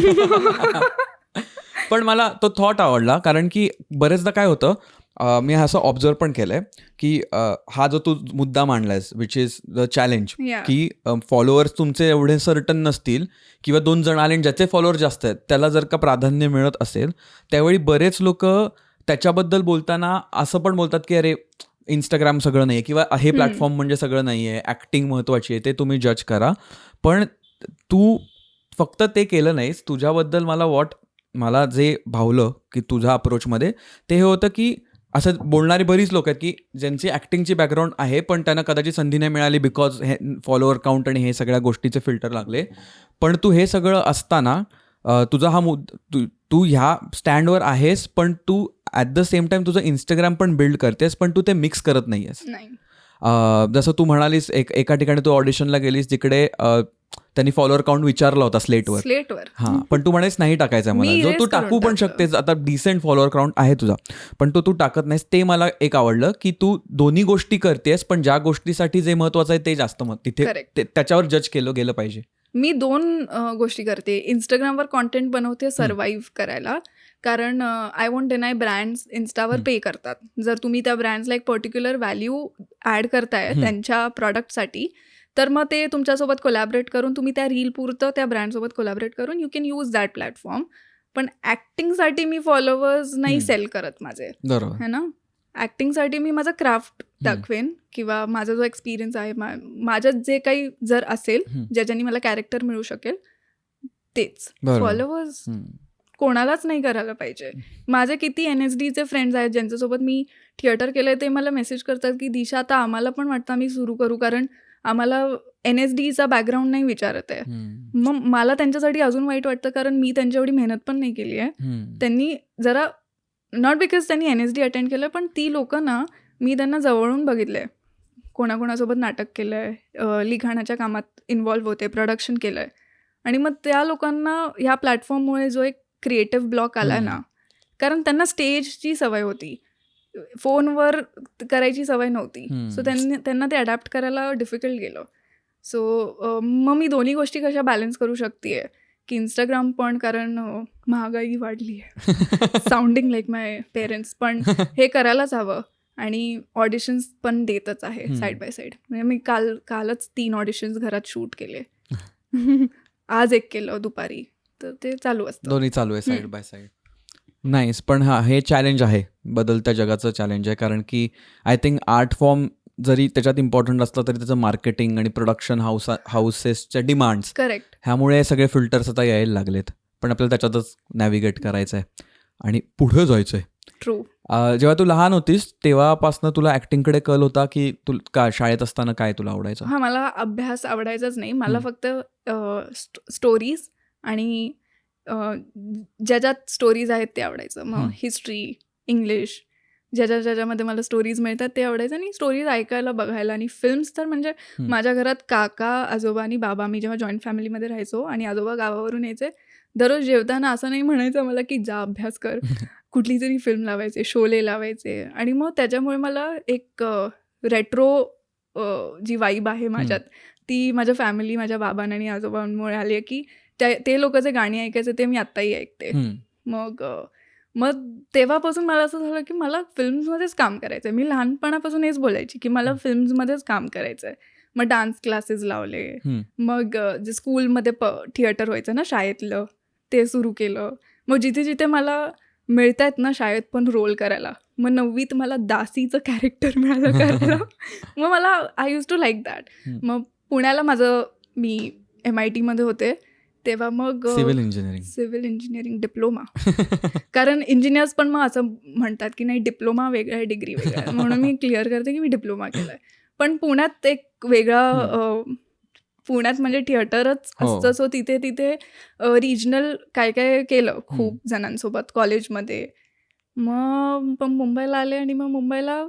पण मला तो थॉट आवडला, कारण की बरेचदा काय होतं, मी असं ऑब्झर्व पण केलंय की हा जो तू मुद्दा मांडलायस, which is the challenge, Yeah. की फॉलोअर्स तुमचे एवढे सर्टन नसतील किंवा 2 जण आले आणि ज्याचे फॉलोअर्स जास्त आहेत त्याला जर का प्राधान्य मिळत असेल, त्यावेळी बरेच लोक त्याच्याबद्दल बोलताना असं पण बोलतात की अरे इंस्टाग्राम सगळं नाही आहे किंवा हे प्लॅटफॉर्म म्हणजे सगळं नाही आहे, ॲक्टिंग महत्त्वाची आहे, ते तुम्ही जज करा. पण तू फक्त ते केलं नाहीस. तुझ्याबद्दल मला जे भावलं की तुझ्या अप्रोचमध्ये ते हे होतं की असं बोलणारी बरीच लोक आहेत की ज्यांची ॲक्टिंगची बॅकग्राऊंड आहे, पण त्यांना कदाचित संधी नाही मिळाली बिकॉज हे फॉलोअर काउंट आणि हे सगळ्या गोष्टीचे फिल्टर लागले. पण तू हे सगळं असताना तुझा हा तू ह्या स्टँडवर आहेस, पण तू ॲट द सेम टाईम तुझं इंस्टाग्राम पण बिल्ड करतेस, पण तू ते मिक्स करत नाही आहेस. नाही. जसं तू म्हणालीस एका ठिकाणी तू ऑडिशनला गेलीस जिकडे त्यांनी फॉलोअर काउंट विचारला होता स्लेटवर. हां, पण तू म्हणालीस नाही टाकायचा मला, मी जो तू erase टाकू करून पण टाकलं. शकतेस. आता डिसेंट फॉलोअर काउंट आहे तुझा, पण तो तू टाकत नाहीस. ते मला एक आवडलं की तू दोन्ही गोष्टी करतेस, पण ज्या गोष्टीसाठी जे महत्वाचं आहे ते जास्त तिथे Correct. त्याच्यावर जज केलं गेलं पाहिजे. मी 2 गोष्टी करते. इंस्टाग्रामवर कॉन्टेंट बनवते सर्वाईव्ह करायला, कारण आय वोंट डिनाय ब्रँड्स इन्स्टावर पे करतात. जर तुम्ही त्या ब्रँड्सला एक पर्टिक्युलर व्हॅल्यू ॲड करताय त्यांच्या प्रॉडक्टसाठी, तर मग ते तुमच्यासोबत कोलॅबरेट करून, तुम्ही त्या रील पुरतं त्या ब्रँडसोबत कोलॅबरेट करून you can use that platform. पण ॲक्टिंगसाठी मी फॉलोअर्स नाही सेल करत माझे, बरोबर. है ना. ॲक्टिंगसाठी मी माझा क्राफ्ट दाखवेन किंवा माझा जो एक्सपिरियन्स आहे, माझ्यात जे काही जर असेल ज्याच्यानी मला कॅरेक्टर मिळू शकेल तेच. बरोबर. फॉलोअर्स कोणालाच नाही करायला पाहिजे. माझे किती NSDचे फ्रेंड्स आहेत ज्यांच्यासोबत मी थिएटर केलं, ते मला मेसेज करतात की दिशा आता आम्हाला पण वाटतं आम्ही सुरू करू, कारण आम्हाला NSDचा बॅकग्राऊंड नाही विचारत आहे. मग मला त्यांच्यासाठी अजून वाईट वाटतं, कारण मी त्यांच्या एवढी मेहनत पण नाही केली आहे. त्यांनी जरा, नॉट बिकॉज त्यांनी NSD अटेंड केलं, पण ती लोकं ना, मी त्यांना जवळून बघितलं आहे. कोणाकोणासोबत नाटक केलं आहे, लिखाणाच्या कामात इन्व्हॉल्व्ह होते, प्रोडक्शन केलं आहे. आणि मग त्या लोकांना ह्या प्लॅटफॉर्ममुळे जो एक क्रिएटिव्ह ब्लॉक आला ना, कारण त्यांना स्टेजची सवय होती, फोनवर करायची सवय नव्हती. सो त्यांना ते अडॅप्ट करायला डिफिकल्ट गेलं. सो मग मी दोन्ही गोष्टी कशा बॅलन्स करू शकते की इंस्टाग्राम पण, कारण महागाई वाढली आहे, साऊंडिंग लाईक माय पेरेंट्स, पण हे करायलाच हवं. आणि ऑडिशन्स पण देतच आहे साईड बाय साईड. म्हणजे मी कालच 3 ऑडिशन्स घरात शूट केले. आज एक केलं दुपारी, तर ते चालू असतं. दोन्ही चालू आहे साईड बाय साईड. नाईस. पण हे चॅलेंज आहे, बदलत्या जगाचं चॅलेंज आहे, कारण की आय थिंक आर्ट फॉर्म जरी त्याच्यात इम्पॉर्टंट असलं तरी त्याचं मार्केटिंग आणि प्रोडक्शन हाऊसेसच्या डिमांड्स, करेक्ट, ह्यामुळे सगळे फिल्टर्स आता यायला लागलेत. पण आपल्याला त्याच्यातच नॅव्हिगेट करायचं आहे आणि पुढे जायचं आहे. ट्रू. जेव्हा तू लहान होतीस तेव्हापासून तुला ॲक्टिंगकडे कल होता की का शाळेत असताना काय तुला आवडायचं? हां, मला अभ्यास आवडायचाच नाही. मला फक्त स्टोरीज आणि ज्याच्यात स्टोरीज आहेत ते आवडायचं. मग हिस्ट्री, इंग्लिश, ज्याच्यामध्ये मला स्टोरीज मिळतात ते आवडायचं, आणि स्टोरीज ऐकायला, बघायला. आणि फिल्म्स तर म्हणजे माझ्या घरात काका, आजोबा आणि बाबा, मी जेव्हा जॉईंट फॅमिलीमध्ये राहायचो आणि आजोबा गावावरून यायचे, दररोज जेवताना असं नाही म्हणायचं मला की जा अभ्यास कर, कुठली तरी फिल्म लावायचे, शोले लावायचे. आणि मग त्याच्यामुळे मला एक रेट्रो जी वाईब आहे माझ्यात, ती माझ्या फॅमिली, माझ्या बाबांना आणि आजोबांमुळे आली आहे की ते लोक जे गाणी ऐकायचे ते मी आत्ताही ऐकते. मग मग तेव्हापासून मला असं झालं की मला फिल्म्समध्येच काम करायचं आहे. मी लहानपणापासून हेच बोलायची की मला फिल्म्समध्येच काम करायचं आहे. मग डान्स क्लासेस लावले. मग जे स्कूलमध्ये थिएटर व्हायचं ना शाळेतलं, ते सुरू केलं. मग जिथे जिथे मला मिळत आहेत ना शाळेत पण रोल करायला, मग 9वीत मला दासीचं कॅरेक्टर मिळालं करायला. मग मला I use to like that. मग पुण्याला मी MIT मध्ये होते तेव्हा मग सिव्हिल इंजिनिअरिंग डिप्लोमा. कारण इंजिनियर्स पण मग असं म्हणतात की नाही डिप्लोमा वेगळा आहे, डिग्री वेगळा आहे. म्हणून मी क्लिअर करते की मी डिप्लोमा केलाय. पण पुण्यात एक वेगळा पुण्यात म्हणजे थिएटरच असतं. सो तिथे रिजनल काय काय केलं खूप जणांसोबत कॉलेजमध्ये. मग पण मुंबईला आले आणि मग मुंबईला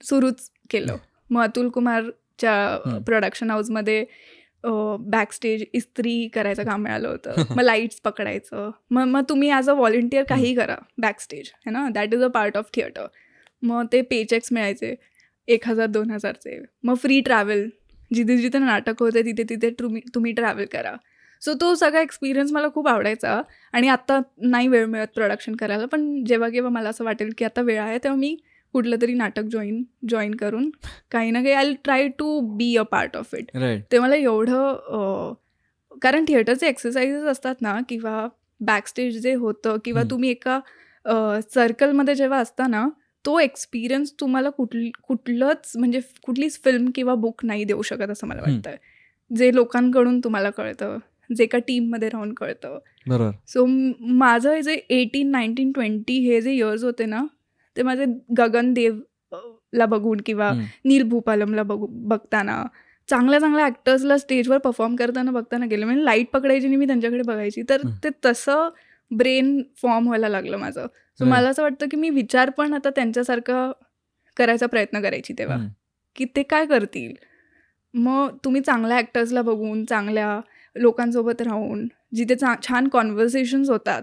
सुरूच केलं. मग अतुल कुमारच्या प्रोडक्शन हाऊसमध्ये बॅकस्टेज इस्त्री करायचं काम मिळालं होतं. मग लाईट्स पकडायचं. मग तुम्ही ॲज अ व्हॉलंटियर काही करा बॅकस्टेज है ना, that is a part of theatre. मग ते पेचेक्स मिळायचे 1,000-2,000चे. मग फ्री ट्रॅव्हल, जिथे जिथे नाटक होते तिथे तिथे तुम्ही ट्रॅव्हल करा. सो तो सगळा एक्सपिरियन्स मला खूप आवडायचा. आणि आत्ता नाही वेळ मिळत प्रोडक्शन करायला, पण जेव्हा केव्हा मला असं वाटेल की आता वेळ आहे तेव्हा मी कुठलं तरी नाटक जॉईन करून काही ना काही I try to be a part of it. ते मला एवढं कारण थिएटरचे एक्सरसाइजेस असतात ना किंवा बॅकस्टेज जे होतं किंवा तुम्ही एका सर्कलमध्ये जेव्हा असता ना, तो एक्सपिरियन्स तुम्हाला कुठलंच म्हणजे कुठलीच फिल्म किंवा बुक नाही देऊ शकत असं मला वाटतं. जे लोकांकडून तुम्हाला कळतं, जे एका टीममध्ये राहून कळतं. बरोबर. सो माझं जे 18, 19, 20 हे जे इयर्स होते ना, ते माझे गगनदेवला बघून किंवा नील भूपालमला बघताना, चांगल्या चांगल्या ॲक्टर्सला स्टेजवर परफॉर्म करताना बघताना गेले. म्हणजे लाईट पकडायची आणि मी त्यांच्याकडे बघायची. तर ते तसं ब्रेन फॉर्म व्हायला लागलं माझं. सो मला असं वाटतं की मी विचार पण आता त्यांच्यासारखा करायचा प्रयत्न करायची तेव्हा, की ते काय करतील. मग तुम्ही चांगल्या ॲक्टर्सला बघून, चांगल्या लोकांसोबत राहून, जिथे छान कॉन्व्हर्सेशन्स होतात,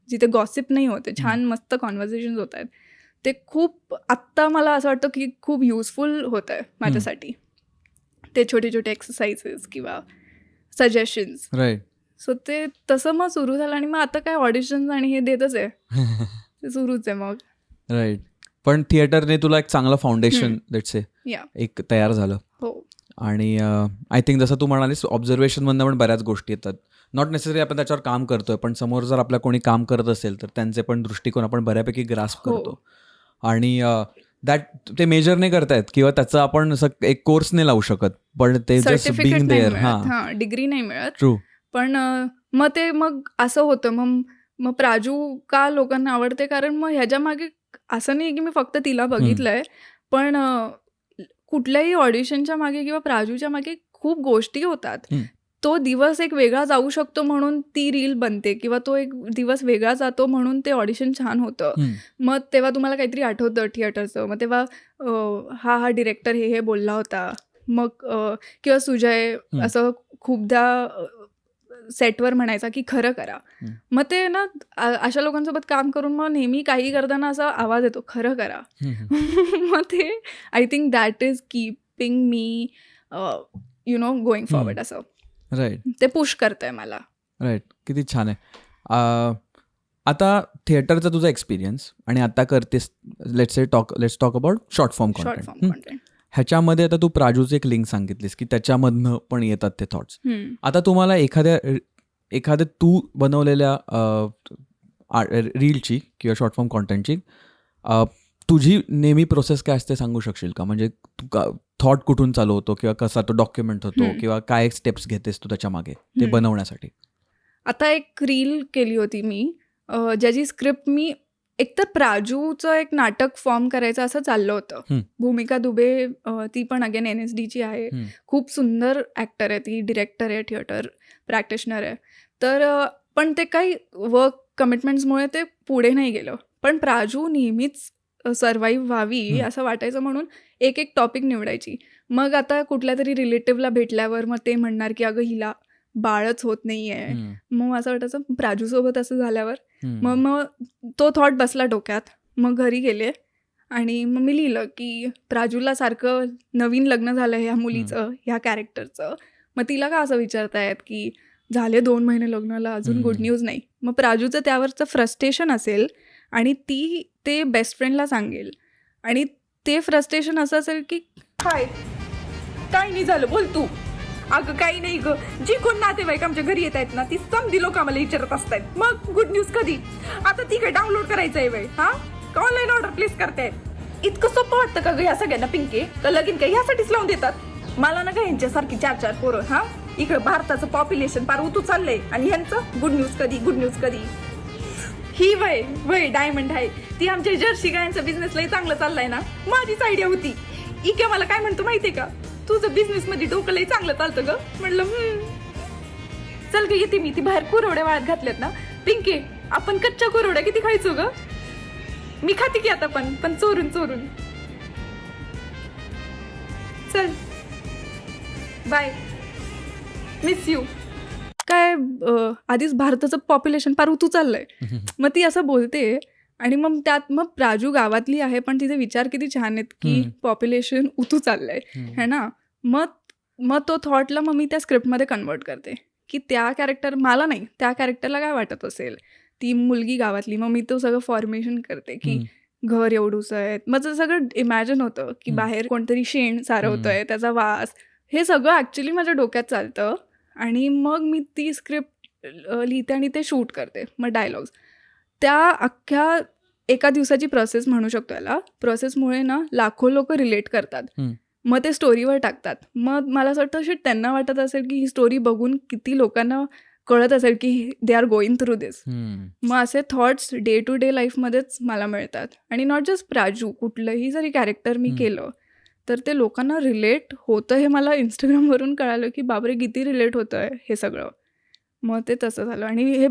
जिथे गॉसिप नाही होते, छान मस्त कॉन्व्हर्सेशन्स होत आहेत, ते खूप आत्ता मला असं वाटतं की खूप युजफुल होत आहे माझ्यासाठी. ते छोटे छोटे एक्सरसाइजेस किंवा सजेशन्स. राईट. सो ते तसं मग सुरू झालं आणि मग आता काय ऑडिशन्स आणि हे देतच आहे. ते सुरूच आहे मग. राईट. पण थिएटरने तुला एक चांगलं फाउंडेशन लेट्स से एक तयार झालं. हो. आणि आय थिंक जसं तू म्हणालीस ऑब्झर्वेशनमधनं पण बऱ्याच गोष्टी येतात. नॉट नेसेसरी आपण त्याच्यावर काम करतोय, पण समोर जर आपल्या कोणी काम करत असेल तर त्यांचे पण दृष्टिकोन आपण बऱ्यापैकी ग्रास्प करतो. आणि ते मेजर नाही करतायत किंवा त्याचं आपण एक कोर्स नाही लावू शकत, पण ते जस्ट बीइंग देअर. हां, डिग्री नाही मिळत. ट्रू. पण मग असं होतं. मग प्राजू का लोकांना आवडते, कारण मग ह्याच्या मागे असं नाही की मी फक्त तिला बघितलंय, पण कुठल्याही ऑडिशनच्या मागे किंवा प्राजूच्या मागे खूप गोष्टी होतात. तो दिवस एक वेगळा जाऊ शकतो म्हणून ती रील बनते किंवा तो एक दिवस वेगळा जातो म्हणून ते ऑडिशन छान होतं. मग तेव्हा तुम्हाला काहीतरी आठवतं थिएटरचं, मग तेव्हा हा डिरेक्टर हे बोलला होता. मग किंवा सुजय असं खूपदा सेटवर म्हणायचा की खरं करा. मग ते ना अशा लोकांसोबत काम करून मग नेहमी काही करताना असा आवाज येतो, खरं करा. मग ते I think that is keeping me going forward. असं राईट. ते पुश करतंय मला. राईट. किती छान आहे. आता थिएटरचा तुझा एक्सपिरियन्स आणि आता करतेस let's talk about short form content. ह्याच्यामध्ये आता तू प्राजूचं एक लिंक सांगितलीस की त्याच्यामधनं पण येतात ते थॉट्स. आता तुम्हाला एखाद्या तू बनवलेल्या रीलची किंवा शॉर्ट फॉर्म कॉन्टेंटची तुझी नेहमी प्रोसेस काय असते सांगू शकशील का? म्हणजे थॉट कुठून चालू होतो किंवा कसा तो डॉक्युमेंट होतो किंवा काय स्टेप्स घेतेस तू त्याच्या मागे ते बनवण्यासाठी? आता एक रील केली होती मी, ज्याची स्क्रिप्ट मी एकतर प्राजूचं एक नाटक फॉर्म करायचं असं चाललं होतं. भूमिका दुबे ती पण अगेन NSDची आहे. खूप सुंदर ॲक्टर आहे ती, डिरेक्टर आहे, थिएटर प्रॅक्टिशनर आहे. तर पण ते काही वर्क कमिटमेंट्समुळे ते पुढे नाही गेलं. पण प्राजू नेहमीच सर्वाईव्ह व्हावी असं वाटायचं म्हणून एक टॉपिक निवडायची. मग आता कुठल्या तरी रिलेटिव्हला भेटल्यावर मग ते म्हणणार की अगं हिला बाळच होत नाही आहे. मग असं वाटायचं प्राजूसोबत असं झाल्यावर मग तो थॉट बसला डोक्यात. मग घरी गेले आणि मग मी लिहिलं की प्राजूला सारखं नवीन लग्न झालं ह्या मुलीचं, ह्या कॅरेक्टरचं. मग तिला का असं विचारतायत की झाले 2 महिने लग्नाला अजून गुड न्यूज नाही. मग प्राजूचं त्यावरचं फ्रस्ट्रेशन असेल आणि ती ते बेस्ट फ्रेंडला सांगेल आणि ते फ्रस्ट्रेशन असं असेल की काय काय नाही झालं बोल तू. अगं काही नाही ग, जी कोण नातेवाईक आमच्या घरी येत आहेत ना ती समधी लोक आम्हाला विचारत असतात मग गुड न्यूज कधी. आता ती काय डाउनलोड करायचं आहे वय हा का ऑनलाईन ऑर्डर प्लेस करताय. इतकं सोपं वाटतं का ग ह्या सगळ्यांना पिंके का लगीन काय ह्यासाठीच लावून देतात. मला ना का ह्यांच्यासारखी 4-4 पोरं हा इकडं भारताचं पॉप्युलेशन पार उतू चाललंय आणि ह्यांचं गुड न्यूज कधी गुड न्यूज कधी. ही वय वय डायमंड आहे ती आमच्या जर्सी गायांचा बिझनेस लई चांगलं चाललाय ना माझीच आयडिया होती. इके मला काय म्हणतो माहितीये का तुझं बिझनेस मध्ये डोकं लई चांगलं चालतं ग. म्हणलं चल ग येते मी. ती बाहेर कुरवड्या वाळत घातल्यात ना पिंके आपण कच्च्या कुरवड्या किती खायचो ग. मी खाते की आता पण चोरून चोरून. चल बाय मिस यू. काय आधीच भारताचं पॉप्युलेशन पार उतू चाललंय. मग ती असं बोलते आणि मग त्यात मग प्राजू गावातली आहे पण तिचे विचार किती छान आहेत की पॉप्युलेशन उतू चाललंय है ना. मग तो थॉटला मग मी त्या स्क्रिप्टमध्ये कन्वर्ट करते की त्या कॅरेक्टर मला नाही त्या कॅरेक्टरला काय वाटत असेल. ती मुलगी गावातली मग मी तो सगळं फॉर्मेशन करते की घर एवढूचं आहे. मग ते सगळं इमॅजिन होतं की बाहेर कोणतरी शेण सारवतोय त्याचा वास. हे सगळं ॲक्च्युली माझ्या डोक्यात चालतं आणि मग मी ती स्क्रिप्ट लिहिते आणि ते शूट करते. मग डायलॉग्स त्या अख्ख्या एका दिवसाची प्रोसेस म्हणू शकतो याला. प्रोसेसमुळे ना लाखो लोक रिलेट करतात. मग ते स्टोरीवर टाकतात. मग मला असं वाटतं त्यांना वाटत असेल की ही स्टोरी बघून किती लोकांना कळत असेल की दे आर गोईंग थ्रू दिस. मग असे थॉट्स डे टू डे लाईफमध्येच मला मिळतात. आणि नॉट जस्ट प्राजू कुठलंही जरी कॅरेक्टर मी केलं तर ते लोकांना रिलेट होतं हे मला इंस्टाग्रामवरून कळालं की बापरे किती रिलेट होतं आहे हे सगळं. मग ते तसं झालं आणि हे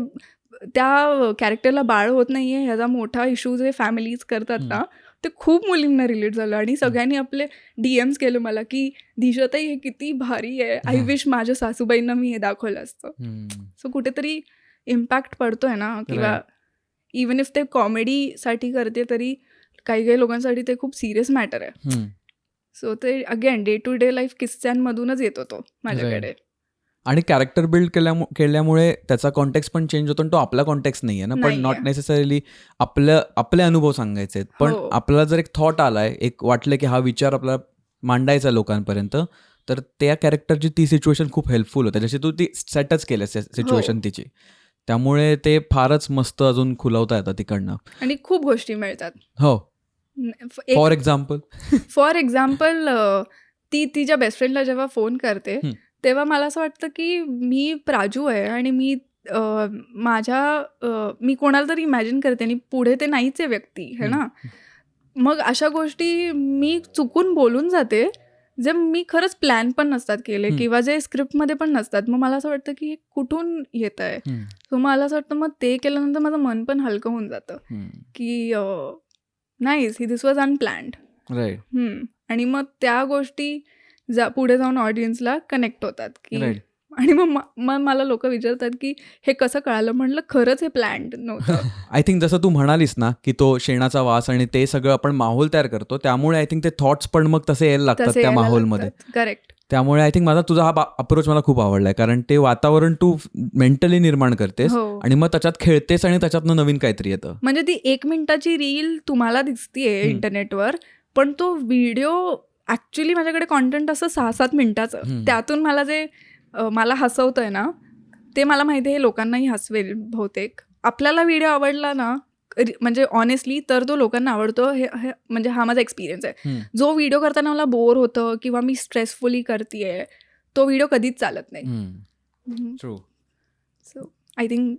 त्या कॅरेक्टरला बाळ होत नाही आहे ह्याचा मोठा इश्यू जे फॅमिलीज करतात ना ते खूप मुलींना रिलेट झालं. आणि सगळ्यांनी आपले DMs केलं मला की दिशाताई हे किती भारी आहे. आय विश माझ्या सासूबाईंना मी हे दाखवलं असतं. सो कुठेतरी इम्पॅक्ट पडतोय ना किंवा इवन इफ ते कॉमेडीसाठी करते तरी काही लोकांसाठी ते खूप सिरियस मॅटर आहे. सो ते again day to day life किस्स्यांमधूनच येत होतो माझ्याकडे. आणि कॅरेक्टर बिल्ड केल्यामुळे त्याचा कॉन्टेक्स्ट पण चेंज होतो. तो आपला कॉन्टेक्स्ट नाही आहे ना पण नॉट नेसेसरीली आपले अनुभव सांगायचे आहेत. पण आपल्याला जर एक थॉट आलाय एक वाटलं की हा विचार आपल्याला मांडायचा लोकांपर्यंत तर त्या कॅरेक्टरची ती सिच्युएशन खूप हेल्पफुल होते. जशी तू ती सेटच केलं सिच्युएशन तिची. त्यामुळे ते फारच मस्त अजून खुलवता येतं तिकडनं आणि खूप गोष्टी मिळतात. हो फॉर एक्झाम्पल ती तिच्या बेस्ट फ्रेंडला जेव्हा फोन करते तेव्हा मला असं वाटतं की मी प्राजू आहे आणि मी कोणाला तरी इमॅजिन करते आणि पुढे ते नाहीच आहे व्यक्ती है ना. मग अशा गोष्टी मी चुकून बोलून जाते जे मी खरंच प्लॅन पण नसतात केले किंवा जे स्क्रिप्टमध्ये पण नसतात. मग मला असं वाटतं की हे कुठून येत आहे. सो मला असं वाटतं मग ते केल्यानंतर माझं मन पण हलकं होऊन जातं की नाईस दिस वॉज अनप्लॅन्ड. आणि मग त्या गोष्टी पुढे जाऊन ऑडियन्सला कनेक्ट होतात की आणि मग मला लोक विचारतात की हे कसं कळालं. म्हणलं खरंच हे प्लॅन्ड नव्हतं. आय थिंक जसं तू म्हणालीस ना की तो शेणाचा वास आणि ते सगळं आपण माहोल तयार करतो त्यामुळे आय थिंक ते थॉट्स पण मग तसे यायला लागतात त्या माहोलमध्ये. करेक्ट. त्यामुळे आय थिंक तुझा हा अप्रोच मला खूप आवडलाय कारण ते वातावरण तू मेंटली निर्माण करतेस आणि मग त्याच्यात खेळतेस आणि त्याच्यातनं नवीन काहीतरी येतं. म्हणजे ती 1 मिनिटाची रील तुम्हाला दिसतीये इंटरनेटवर पण तो व्हिडिओ ऍक्च्युली माझ्याकडे कॉन्टेंट असं 6-7 मिनिटाचं. त्यातून मला जे मला हसवतंय ना ते मला माहिती आहे लोकांनाही हसवेल बहुतेक. आपल्याला व्हिडिओ आवडला ना म्हणजे ऑनेस्टली तर तो लोकांना आवडतो. हे म्हणजे हा माझा एक्सपिरियन्स आहे. जो व्हिडिओ करताना मला बोर होतं किंवा मी स्ट्रेसफुली करतेय तो व्हिडिओ कधीच चालत नाही. True. So I think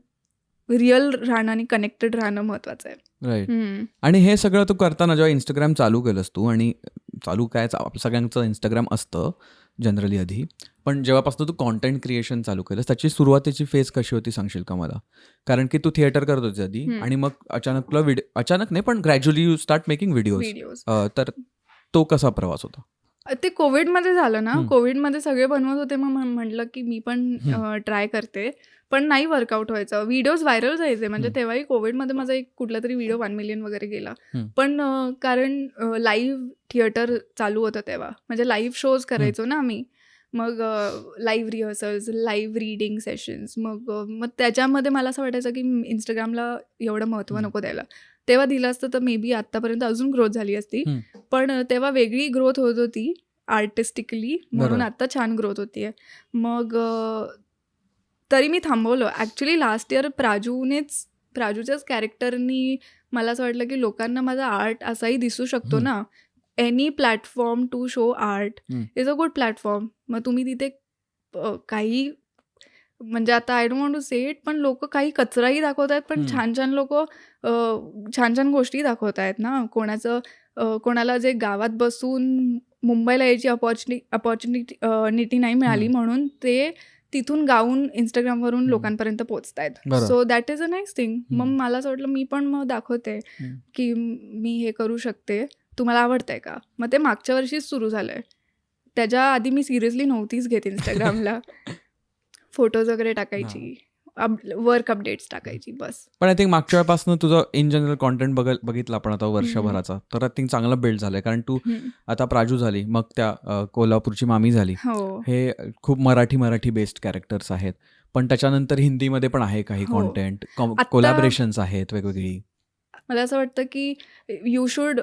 real राहणं आणि कनेक्टेड राहणं महत्वाचं आहे. राईट. आणि हे सगळं तू करताना जेव्हा इंस्टाग्राम चालू केलंस तू आणि चालू काय सगळ्यांचं इंस्टाग्राम असतं जनरली आधी पण जेव्हापासून तू कॉन्टेंट क्रिएशन चालू केलंस त्याची सुरुवातीची फेज कशी होती सांगशील का मला. कारण की तू थिएटर करत होती आधी आणि मग अचानक तुला अचानक नाही पण gradually you start making videos. तर तो कसा प्रवास होता. ते कोविडमध्ये झालं ना. कोविडमध्ये सगळे बनवत होते मग म्हटलं की मी पण ट्राय करते पण नाही वर्कआउट व्हायचं. व्हिडिओज व्हायरल जायचे म्हणजे तेव्हाही कोविडमध्ये माझा एक कुठला तरी व्हिडिओ 1 मिलियन वगैरे गेला. पण कारण लाईव्ह थिएटर चालू होतं तेव्हा म्हणजे लाईव्ह शोज करायचो ना आम्ही. मग live rehearsals live reading sessions मग त्याच्यामध्ये मला असं वाटायचं की इंस्टाग्रामला एवढं महत्त्व नको द्यायला. तेव्हा दिलं असतं तर मे बी आत्तापर्यंत अजून ग्रोथ झाली असती. पण तेव्हा वेगळी ग्रोथ होत होती आर्टिस्टिकली, म्हणून बरोबर. आता छान ग्रोथ होतीये. मग तरी मी थांबवलं. ॲक्च्युली लास्ट इयर प्राजूच्याच कॅरेक्टरनी मला असं वाटलं की लोकांना माझा आर्ट असाही दिसू शकतो ना. Any platform to show art is a good platform. मग तुम्ही तिथे काही म्हणजे आता I don't want to say it, पण लोक काही कचराही दाखवत आहेत, पण छान छान लोक छान छान गोष्टी दाखवत आहेत ना. कोणाला जे गावात बसून मुंबईला यायची अपॉर्च्युनिटी नाही मिळाली, म्हणून ते तिथून गाऊन इंस्टाग्रामवरून लोकांपर्यंत पोहोचतायत. बरोबर. So that is a nice thing. मग मला असं वाटलं मी पण मग दाखवते की मी हे करू शकते, तुम्हाला आवडतंय का. मग ते मागच्या वर्षीच सुरू झालंय. त्याच्या आधी मी सिरियसली नव्हतीच घेत इंस्टाग्रामला. फोटोज वगैरे टाकायची, वर्क अपडेट्स टाकायची, बस. पण आय थिंक मागच्या वेळपासून तुझं इन जनरल कॉन्टेंट बघितलं आपण आता वर्षभराचा, तर आय थिंक चांगलं बिल्ड झालंय. कारण तू आता प्राजू झाली, मग त्या कोल्हापूरची मामी झाली, हो. हे खूप मराठी बेस्ड कॅरेक्टर्स आहेत. पण त्याच्यानंतर हिंदीमध्ये पण आहे काही कॉन्टेंट, कोलॅबरेशन्स आहेत वेगवेगळी. मला असं वाटतं की you should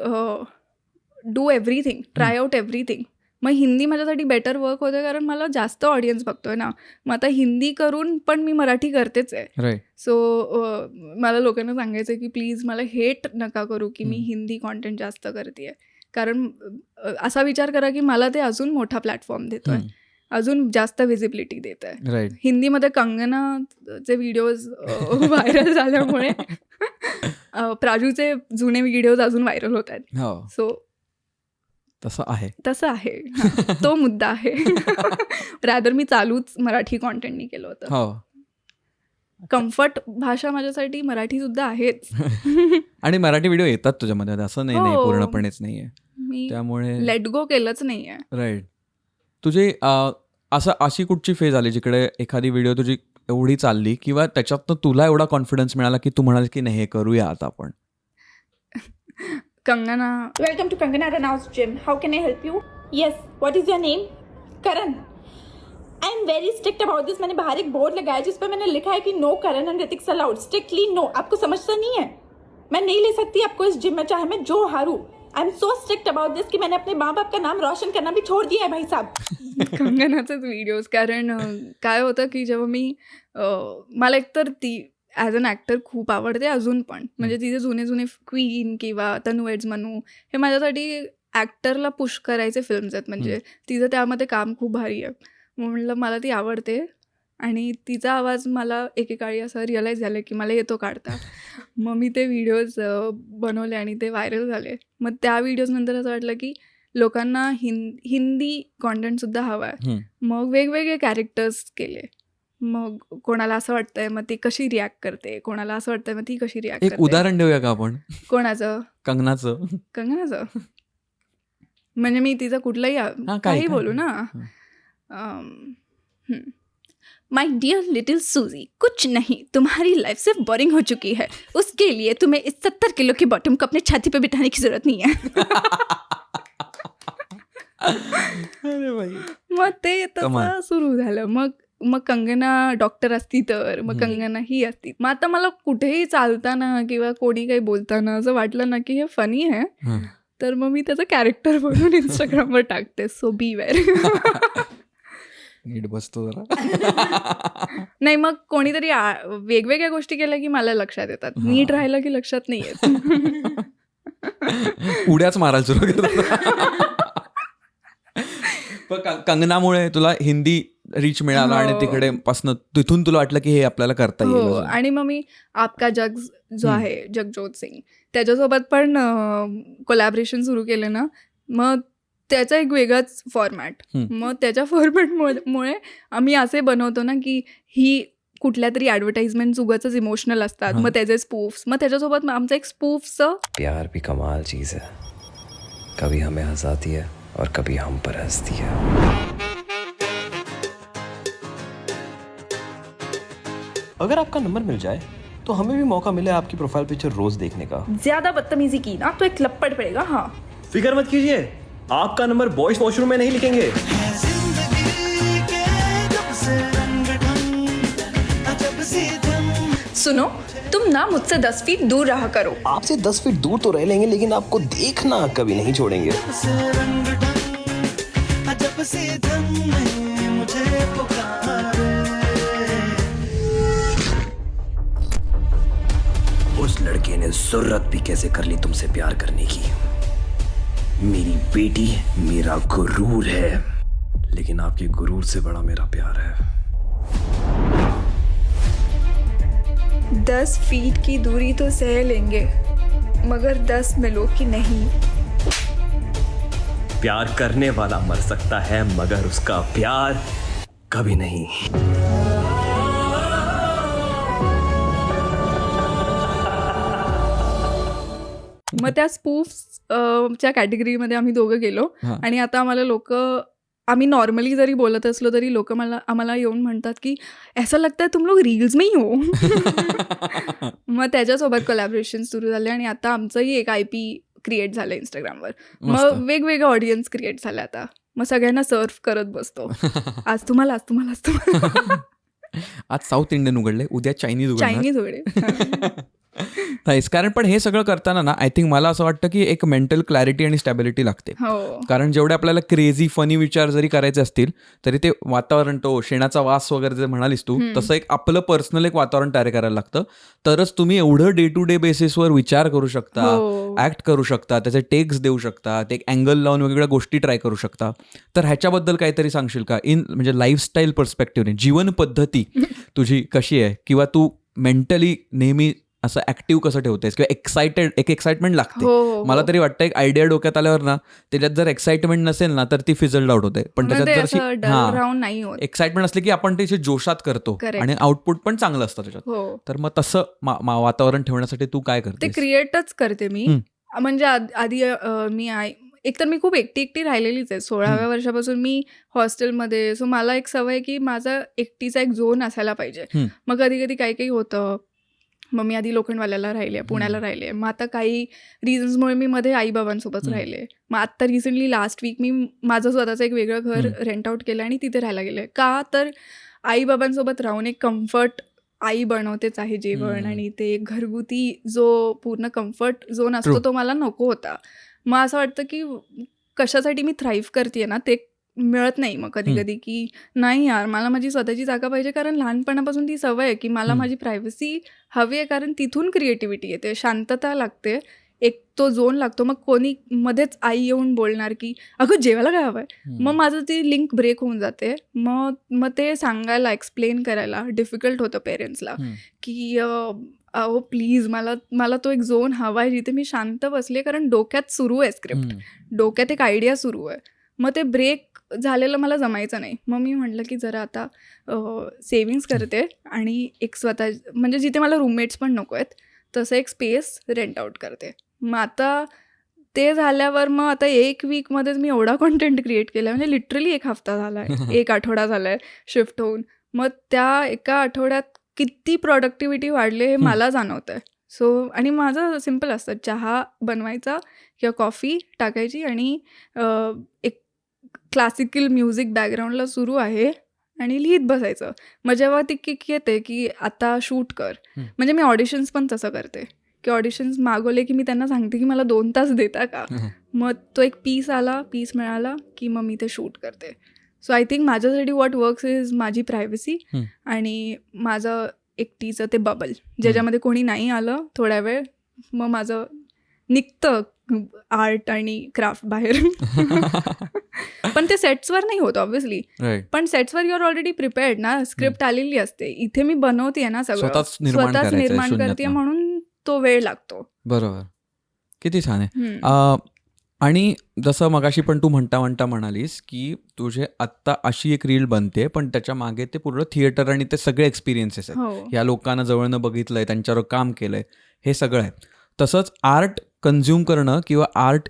do everything, try out everything. मग हिंदी माझ्यासाठी बेटर वर्क होतं, कारण मला जास्त ऑडियन्स बघतोय ना. मग आता हिंदी करून पण मी मराठी करतेच आहे. राईट. सो मला लोकांना सांगायचं की प्लीज मला हेट नका करू की मी हिंदी कॉन्टेंट जास्त करते. कारण असा विचार करा की मला ते अजून मोठा प्लॅटफॉर्म देतोय, अजून जास्त व्हिजिबिलिटी देत आहे. राईट. हिंदीमध्ये कंगनाचे व्हिडिओज व्हायरल झाल्यामुळे प्राजूचे जुने व्हिडिओज अजून व्हायरल होत आहेत. हो, सो तसं आहे. तो मुद्दा आहे. रादर मी चालूच मराठी कॉन्टेंटनी केलं होतं. हो. कम्फर्ट भाषा माझ्यासाठी मराठी सुद्धा आहेच. आणि मराठी व्हिडिओ येतात तुझ्यामध्ये, असं नाही पूर्णपणेच नाहीये. मी त्यामुळे लेट गो केलंच नाहीये. राईट. तुझी अशी कुठची फेज आली जिकडे एखादी व्हिडिओ तुझी एवढी चालली किंवा त्याच्यातनं तुला एवढा कॉन्फिडन्स मिळाला की तू म्हणाल की नाही हे करूया आता आपण? Kangana. Welcome to Kangana Ranaut's gym. How can I help you? Yes. What is your name? Karan. I am very strict about this. मैंने बाहर एक बोर्ड लगाया जिस पर मैंने लिखा है कि no Karan and Hrithik allowed. Strictly no. आपको समझता नहीं है? मैं नहीं ले सकती आपको इस जिम में, चाहे मैं जो हारूं. I am so strict about this की मैंने अपने माँ बाप का नाम रोशन करना भी छोड़ दिया है भाई साहब. कंगनाचेच व्हिडिओज. कारण काय होतं की जेव्हा मी मला एकतर ती ॲज अन ॲक्टर खूप आवडते अजून पण. म्हणजे तिचे जुने क्वीन किंवा तनू एड्स मनू हे माझ्यासाठी ॲक्टरला पुश करायचे फिल्म्स आहेत. म्हणजे तिचं त्यामध्ये काम खूप भारी आहे. म्हणलं मला ती आवडते आणि तिचा आवाज मला एकेकाळी असं रिअलाईज झालं की मला येतो काढता. मग मी ते व्हिडिओज बनवले आणि ते व्हायरल झाले. मग त्या व्हिडिओजनंतर असं वाटलं की लोकांना हिंदी कॉन्टेंटसुद्धा हवा आहे. मग वेगवेगळे कॅरेक्टर्स केले. मग कोणाला असं वाटतंय मग ती कशी रिॲक्ट करते, कोणाला असं वाटतंय मग ती कशी रिॲक्ट एक करते. उदाहरण देऊया का आपण? कोणाचं? कंगनाचं. म्हणजे मी तिचं कुठलंही काही बोलू ना. माय डियर लिटिल सूजी, कुछ नहीं, तुम्हारी लाइफ से बोरिंग हो चुकी है. उसके लिए तुम्हें इस 70 किलो की बॉटम को अपने छाती पे बिठाने की जरूरत नहीं है. मग ते तसं सुरू झालं. मग कंगना डॉक्टर असती तर, मग कंगना ही असती. मग आता मला कुठेही चालताना किंवा कोणी काही बोलताना असं वाटलं ना की हे फनी आहे, तर मग मी त्याचं कॅरेक्टर बनवून इंस्टाग्रामवर टाकते. सो बी वेअर. नीट बसतो जरा. नाही, मग कोणीतरी वेगवेगळ्या गोष्टी केल्या की मला लक्षात येतात. नीट राहिलं की लक्षात नाही येत. उड्याच मारायला सुरू करतात. पण कंगनामुळे तुला हिंदी रीच मिळाला आणि तिकडे पासून तिथून तुला वाटलं की हे आपल्याला करता येईल. आणि मग मी आपका जग जो आहे जगजोत सिंग त्याच्यासोबत पण कोलॅबरेशन सुरू केलं ना. मग त्याचा एक वेगळाच फॉर्मॅट. मग त्याच्या फॉर्मॅटमुळे आम्ही असे बनवतो ना की ही कुठल्या तरी ॲडव्हर्टाइजमेंट उगाचच इमोशनल असतात. मग त्याचे स्पूफ्स. मग त्याच्यासोबत आमचं एक स्पूफचं. प्यार भी कमाल चीज़ है, कभी हमें हंसाती है और कभी हम पर हंसती है. अगर आपका नंबर मिल जाए तो हमें भी मौका मिले आपकी प्रोफाइल पिक्चर रोज देखने का. ज्यादा बदतमीजी की ना तो एक लपड़ पड़ेगा. हाँ, फिक्र मत कीजिए, आपका नंबर बॉयज वॉशरूम में नहीं लिखेंगे. सुनो, तुम ना मुझसे 10 फीट दूर रहा करो. आपसे 10 फीट दूर तो रह लेंगे, लेकिन आपको देखना कभी नहीं छोड़ेंगे. उस लड़के ने जरूरत भी कैसे कर ली तुमसे प्यार करने की. मेरी बेटी मेरा गुरूर है, लेकिन आपके गुरूर से बड़ा मेरा प्यार है. 10 फीट की दूरी तो सह लेंगे, मगर 10 मिलों की नहीं. प्यार करने वाला मर सकता है, मगर उसका प्यार कभी नहीं. मग त्या स्पूफ्सच्या कॅटेगरीमध्ये आम्ही दोघं गेलो. हा. आणि आता आम्हाला लोक, आम्ही नॉर्मली जरी बोलत असलो तरी लोक आम्हाला येऊन म्हणतात की ऐसा लगता है तुम लोग रील्स में ही हो. मग त्याच्यासोबत कोलॅबोरेशन सुरू झाले आणि आता आमचंही एक IP क्रिएट झालं इंस्टाग्रामवर. मस्त. मग वेगवेगळे ऑडियन्स क्रिएट झाले आता. मग सगळ्यांना सर्व करत बसतो. आज तुम्हाला, आज तुम्हाला, आज तुम्हाला. आज साऊथ इंडियन उघडले, उद्या चायनीज उघडणार. चायनीज वगैरे. नाहीस, कारण पण हे सगळं करताना ना आय थिंक मला असं वाटतं की एक मेंटल क्लॅरिटी आणि स्टॅबिलिटी लागते. हो. कारण जेवढे आपल्याला क्रेझी फनी विचार जरी करायचे असतील तरी ते वातावरण, तो शेणाचा वास वगैरे जे म्हणालीस तू, तसं एक आपलं पर्सनल एक वातावरण तयार करायला लागतं. तरच तुम्ही एवढं डे टू डे बेसिसवर विचार करू शकता, हो. ऍक्ट करू शकता, त्याचे टेक्स देऊ शकता, ते एक अँगल लावून वेगवेगळ्या गोष्टी ट्राय करू शकता. तर ह्याच्याबद्दल काहीतरी सांगशील का, म्हणजे लाईफस्टाईल पर्स्पेक्टिव्हने जीवन पद्धती तुझी कशी आहे, किंवा तू मेंटली नेहमी असं ऍक्टिव्ह कसं ठेवतेस, किंवा एक्साइटमेंट लागते. हो. मला तरी वाटतं एक आयडिया डोक्यात आल्यावर ना त्याच्यात जर एक्साइटमेंट नसेल ना तर ती फिझल्ड आउट होते. पण त्याच्यात जर राऊंड नाही होत. एक्साइटमेंट असले की आपण त्याची जोशात करतो Correct. आणि आउटपुट पण चांगलं असतं त्याच्यात. हो. तर मग तसं वातावरण ठेवण्यासाठी तू काय ते करते? क्रिएटच करते मी. म्हणजे आधी मी एकतर मी खूप एकटी राहिलेलीच आहे. 16व्या वर्षापासून मी हॉस्टेलमध्ये. सो मला एक सवय की माझा एकटीचा एक झोन असायला पाहिजे. मग कधी कधी काही होतं. मग मी आधी लोखंडवाल्याला राहिले, पुण्याला राहिले. मग आता काही रिझन्समुळे मी मध्ये आईबाबांसोबत राहिले. मग आत्ता रिसेंटली लास्ट वीक मी माझं स्वतःचं एक वेगळं घर रेंट आउट केलं आणि तिथे राहायला गेले. का तर आईबाबांसोबत राहून एक कम्फर्ट, आई बनवतेच आहे जेवण, आणि ते घरगुती जो पूर्ण कम्फर्ट झोन असतो तो मला नको होता. मग असं वाटतं की कशासाठी मी थ्राईव्ह करते ना ते मिळत नाही. मग कधी कधी की नाही यार, मला माझी स्वतःची जागा पाहिजे. कारण लहानपणापासून ती सवय आहे की मला माझी प्रायव्हसी हवी आहे. कारण तिथून क्रिएटिव्हिटी येते, शांतता लागते, एक तो झोन लागतो. मग कोणी मध्येच आई येऊन बोलणार की अगं जेवायला काय हवंय, मग माझं ती लिंक ब्रेक होऊन जाते. मग ते सांगायला, एक्सप्लेन करायला डिफिकल्ट होतं पेरेंट्सला की अहो प्लीज मला तो एक झोन हवा आहे जिथे मी शांत बसले. कारण डोक्यात सुरू आहे स्क्रिप्ट, डोक्यात एक आयडिया सुरू आहे. मग ते ब्रेक झालेलं मला जमायचं नाही. मग मी म्हटलं की जरा आता सेविंग्स करते आणि एक स्वतः, म्हणजे जिथे मला रूममेट्स पण नको आहेत तसं एक स्पेस रेंट आउट करते. मग आता ते झाल्यावर मग आता 1 वीकमध्येच मी एवढा कॉन्टेंट क्रिएट केला. म्हणजे लिटरली 1 हफ्ता झाला आहे, 1 आठवडा झाला आहे शिफ्ट होऊन. मग त्या एका आठवड्यात किती प्रोडक्टिव्हिटी वाढले हे मला जाणवतं आहे. सो आणि माझं सिम्पल असतं, चहा बनवायचा किंवा कॉफी टाकायची आणि एक क्लासिकल म्युझिक बॅकग्राऊंडला सुरू आहे आणि लिहित बसायचं. मग जेव्हा ती किक येते की आता शूट कर, म्हणजे मी ऑडिशन्स पण तसं करते की ऑडिशन्स मागवले की मी त्यांना सांगते की मला 2 तास देता का. मग तो एक पीस मिळाला की मग मी ते शूट करते. सो आय थिंक माझ्यासाठी व्हॉट वर्क्स इज माझी प्रायव्हसी आणि माझं एकटीचं ते बबल, ज्याच्यामध्ये कोणी नाही आलं थोड्या वेळ, मग माझं निघतं आर्ट आणि क्राफ्ट बाहेर. पण ते सेट्सवर नाही होत ऑब्व्हियसली. पण सेट्सवर यू आर ऑलरेडी प्रिपेअर्ड ना, स्क्रिप्ट आलेली असते. इथे मी बनवते ना सगळं, स्वतःच निर्माण करते, म्हणून तो वेळ लागतो. बरोबर. किती छान आहे. आणि जसं मगाशी पण तू म्हणता म्हणालीस की तुझे आत्ता अशी एक रील बनते, पण त्याच्या मागे ते पूर्ण थिएटर आणि ते सगळे एक्सपिरियन्सेस आहेत. या लोकांना जवळनं बघितलंय, त्यांच्यावर काम केलंय, हे सगळं आहे. तसंच आर्ट कन्झ्युम करणं किंवा आर्ट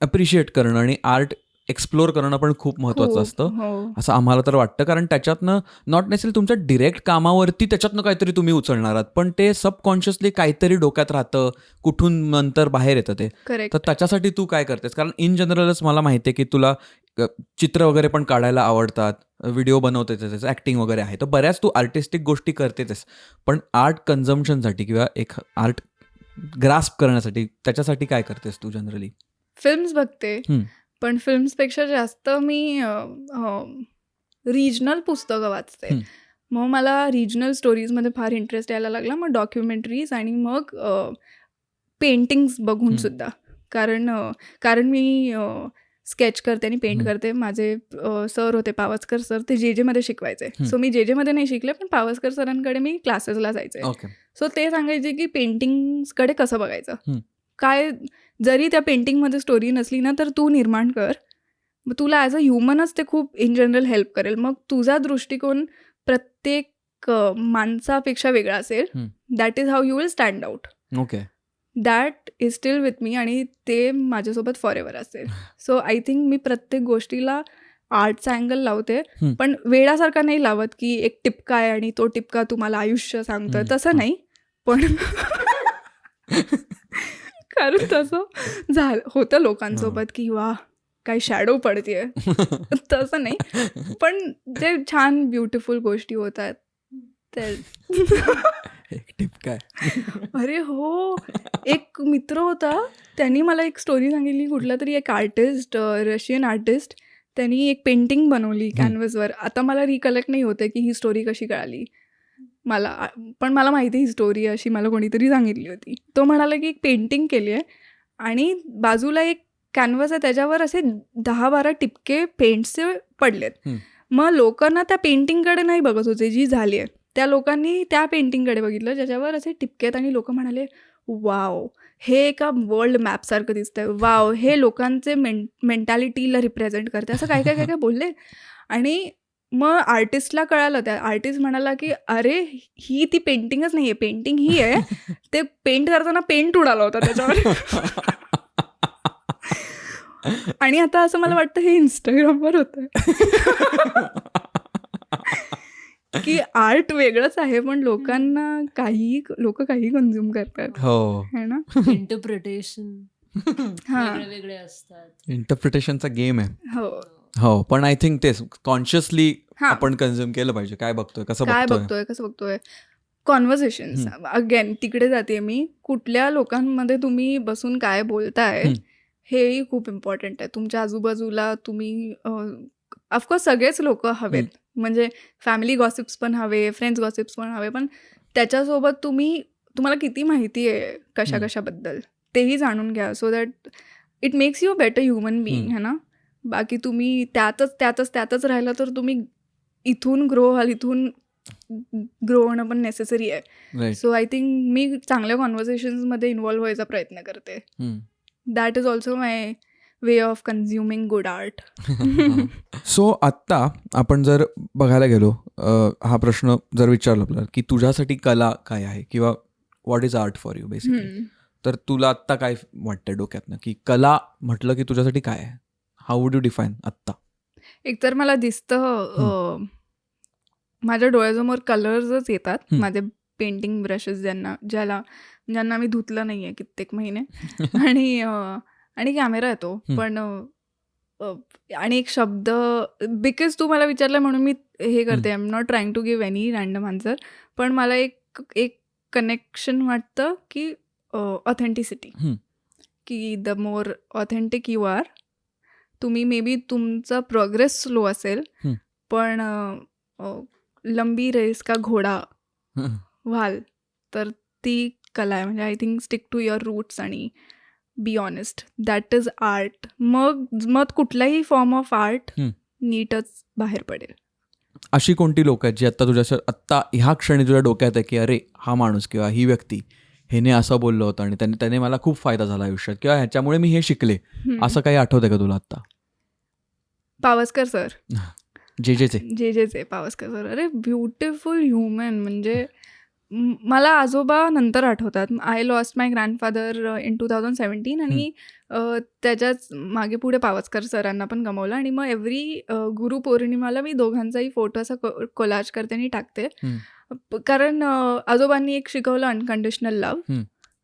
अप्रिशिएट करणं आणि आर्ट एक्सप्लोर करणं पण खूप महत्त्वाचं असतं असं आम्हाला तर वाटतं. कारण त्याच्यातनं नॉट नेसेसरी तुमच्या डिरेक्ट कामावरती त्याच्यातनं काहीतरी तुम्ही उचलणार आहात, पण ते सबकॉन्शियसली काहीतरी डोक्यात राहतं, कुठून नंतर बाहेर येतं ते. तर त्याच्यासाठी तू काय करतेस? कारण इन जनरलच मला माहिती आहे की तुला चित्र वगैरे पण काढायला आवडतात, व्हिडिओ बनवते, त्याचं ॲक्टिंग वगैरे आहे, तर बऱ्याच तू आर्टिस्टिक गोष्टी करतेच. पण आर्ट कन्झम्पशनसाठी किंवा एक आर्ट ग्रास्प करण्यासाठी त्याच्यासाठी काय करतेस तू जनरली? फिल्म्स बघते, पण फिल्म्सपेक्षा जास्त मी रिजनल पुस्तकं वाचते. मग मला रिजनल स्टोरीजमध्ये फार इंटरेस्ट यायला लागला. मग डॉक्युमेंटरीज आणि मग पेंटिंग्स बघून सुद्धा. कारण मी स्केच करते आणि पेंट करते. माझे सर होते पावसकर सर, ते जे.जे.मध्ये शिकवायचे. सो मी जे.जेमध्ये नाही शिकले, पण पावसकर सरांकडे मी क्लासेसला जायचे. ओके. सो ते सांगायचे की पेंटिंग्सकडे कसं बघायचं, काय जरी त्या पेंटिंगमध्ये स्टोरी नसली ना तर तू निर्माण कर. मग तुला ॲज अ ह्युमनच ते खूप इन जनरल हेल्प करेल. मग तुझा दृष्टिकोन प्रत्येक माणसापेक्षा वेगळा असेल. That is how you will stand out. Okay. That is steel with me आणि ते माझ्यासोबत फॉर एव्हर असेल. सो आय थिंक मी प्रत्येक गोष्टीला आर्टचा अँगल लावते, पण वेळासारखा नाही लावत की एक टिपका आहे आणि तो टिपका तुम्हाला आयुष्य सांगतोय, तसं नाही. पण कारण तसं होतं लोकांसोबत की वा काही शॅडो पडतेय, तसं नाही. पण जे छान ब्युटिफुल गोष्टी होतात ते काय अरे हो, एक मित्र होता, त्यांनी मला एक स्टोरी सांगितली. कुठला तरी एक आर्टिस्ट, रशियन आर्टिस्ट, त्यांनी एक पेंटिंग बनवली कॅनव्हसवर. आता मला रिकलेक्ट नाही होते की ही स्टोरी कशी कळाली मला, पण मला माहिती ही स्टोरी अशी मला कोणीतरी सांगितली होती. तो म्हणाला की एक पेंटिंग केली आहे आणि बाजूला एक कॅनव्हस आहे, त्याच्यावर असे 10-12 टिपके पेंट्सचे पडलेत. मग लोकांना त्या पेंटिंगकडे नाही बघत होते जी झाली आहे, त्या लोकांनी त्या पेंटिंगकडे बघितलं ज्याच्यावर असे टिपके आहेत आणि लोक म्हणाले वाव, हे एका वर्ल्ड मॅपसारखं दिसतंय, वाव, हे लोकांचे मेंटॅलिटीला रिप्रेझेंट करते, असं काय काय काय काय बोलले. आणि मग आर्टिस्टला कळालं, त्या आर्टिस्ट म्हणाला की अरे ही ती पेंटिंगच नाही आहे, पेंटिंग ही आहे. ते पेंट करताना पेंट उडाला होता त्याच्यावर. आणि आता असं मला वाटतं हे इंस्टाग्रामवर होतं की आर्ट वेगळंच आहे, पण लोक काही कन्झ्युम करतात. हो, है ना. इंटरप्रिटेशन वेगळे असतात. इंटरप्रिटेशनचा गेम आहे. हो हो, पण आय थिंक तेच कॉन्शियसली आपण कन्झ्युम केलं पाहिजे. काय बघतोय, कसं बघतोय कॉन्व्हर्सेशन्स. अगेन तिकडे जाते मी, कुठल्या लोकांमध्ये तुम्ही बसून काय बोलताय हेही खूप इम्पॉर्टंट आहे. तुमच्या आजूबाजूला तुम्ही ऑफकोर्स सगळेच लोक हवेत, म्हणजे फॅमिली गॉसिप्स पण हवे, फ्रेंड्स गॉसिप्स पण हवे, पण त्याच्यासोबत तुम्हाला किती माहिती आहे कशाबद्दल तेही जाणून घ्या, so that it makes you a better human being, है ना. बाकी तुम्ही त्यातच राहिला तर तुम्ही इथून ग्रो होणं पण नेसेसरी आहे. सो आय थिंक मी चांगल्या कॉन्व्हर्सेशन्समध्ये इन्व्हॉल्व्ह व्हायचा प्रयत्न करते. That is also my way of consuming good art. So आत्ता आपण जर बघायला गेलो, हा प्रश्न जर विचारला आपल्याला की तुझ्यासाठी कला काय आहे किंवा what is art for you basically, तर तुला आत्ता काय वाटतंय डोक्यातनं की कला म्हटलं की तुझ्यासाठी काय आहे? हाऊ वुड यू डिफाईन आत्ता? एकतर मला दिसतं माझ्या डोळ्यासमोर कलर्सच येतात, माझे पेंटिंग ब्रशेस ज्यांना मी धुतलं नाही आहे कित्येक महिने, आणि कॅमेरा येतो. पण आणि एक शब्द, बिकॉज तू मला विचारलं म्हणून मी हे करते. I am not trying to give any random answer, पण मला एक कनेक्शन वाटतं की ऑथेंटिसिटी, की the more authentic you are, तुम्ही मे बी तुमचा प्रोग्रेस स्लो असेल, पण लंबी रेस का घोडा व्हाल तर ती कला आहे. म्हणजे I think stick to your roots आणि be honest, that is art. मग कुठलाही फॉर्म ऑफ आर्ट नीटच बाहेर पडेल. अशी कोणती लोक आहेत जी आत्ता ह्या क्षणी तुझ्या डोक्यात आहे की अरे हा माणूस किंवा ही व्यक्ती ह्याने असं बोललं होतं आणि त्याने मला खूप फायदा झाला आयुष्यात किंवा ह्याच्यामुळे मी हे शिकले, असं काही आठवतंय का तुला आत्ता? पावसकर सर, जे पावसकर सर, अरे ब्युटिफुल ह्युमन. म्हणजे मला आजोबा नंतर आठवतात. I lost my grandfather in 2017 आणि त्याच्याच मागे पुढे पावसकर सरांना पण गमावलं. आणि मग एव्हरी गुरुपौर्णिमाला मी दोघांचाही फोटो असा कोलाज करते आणि टाकते, कारण आजोबांनी एक शिकवलं अनकंडिशनल लव्ह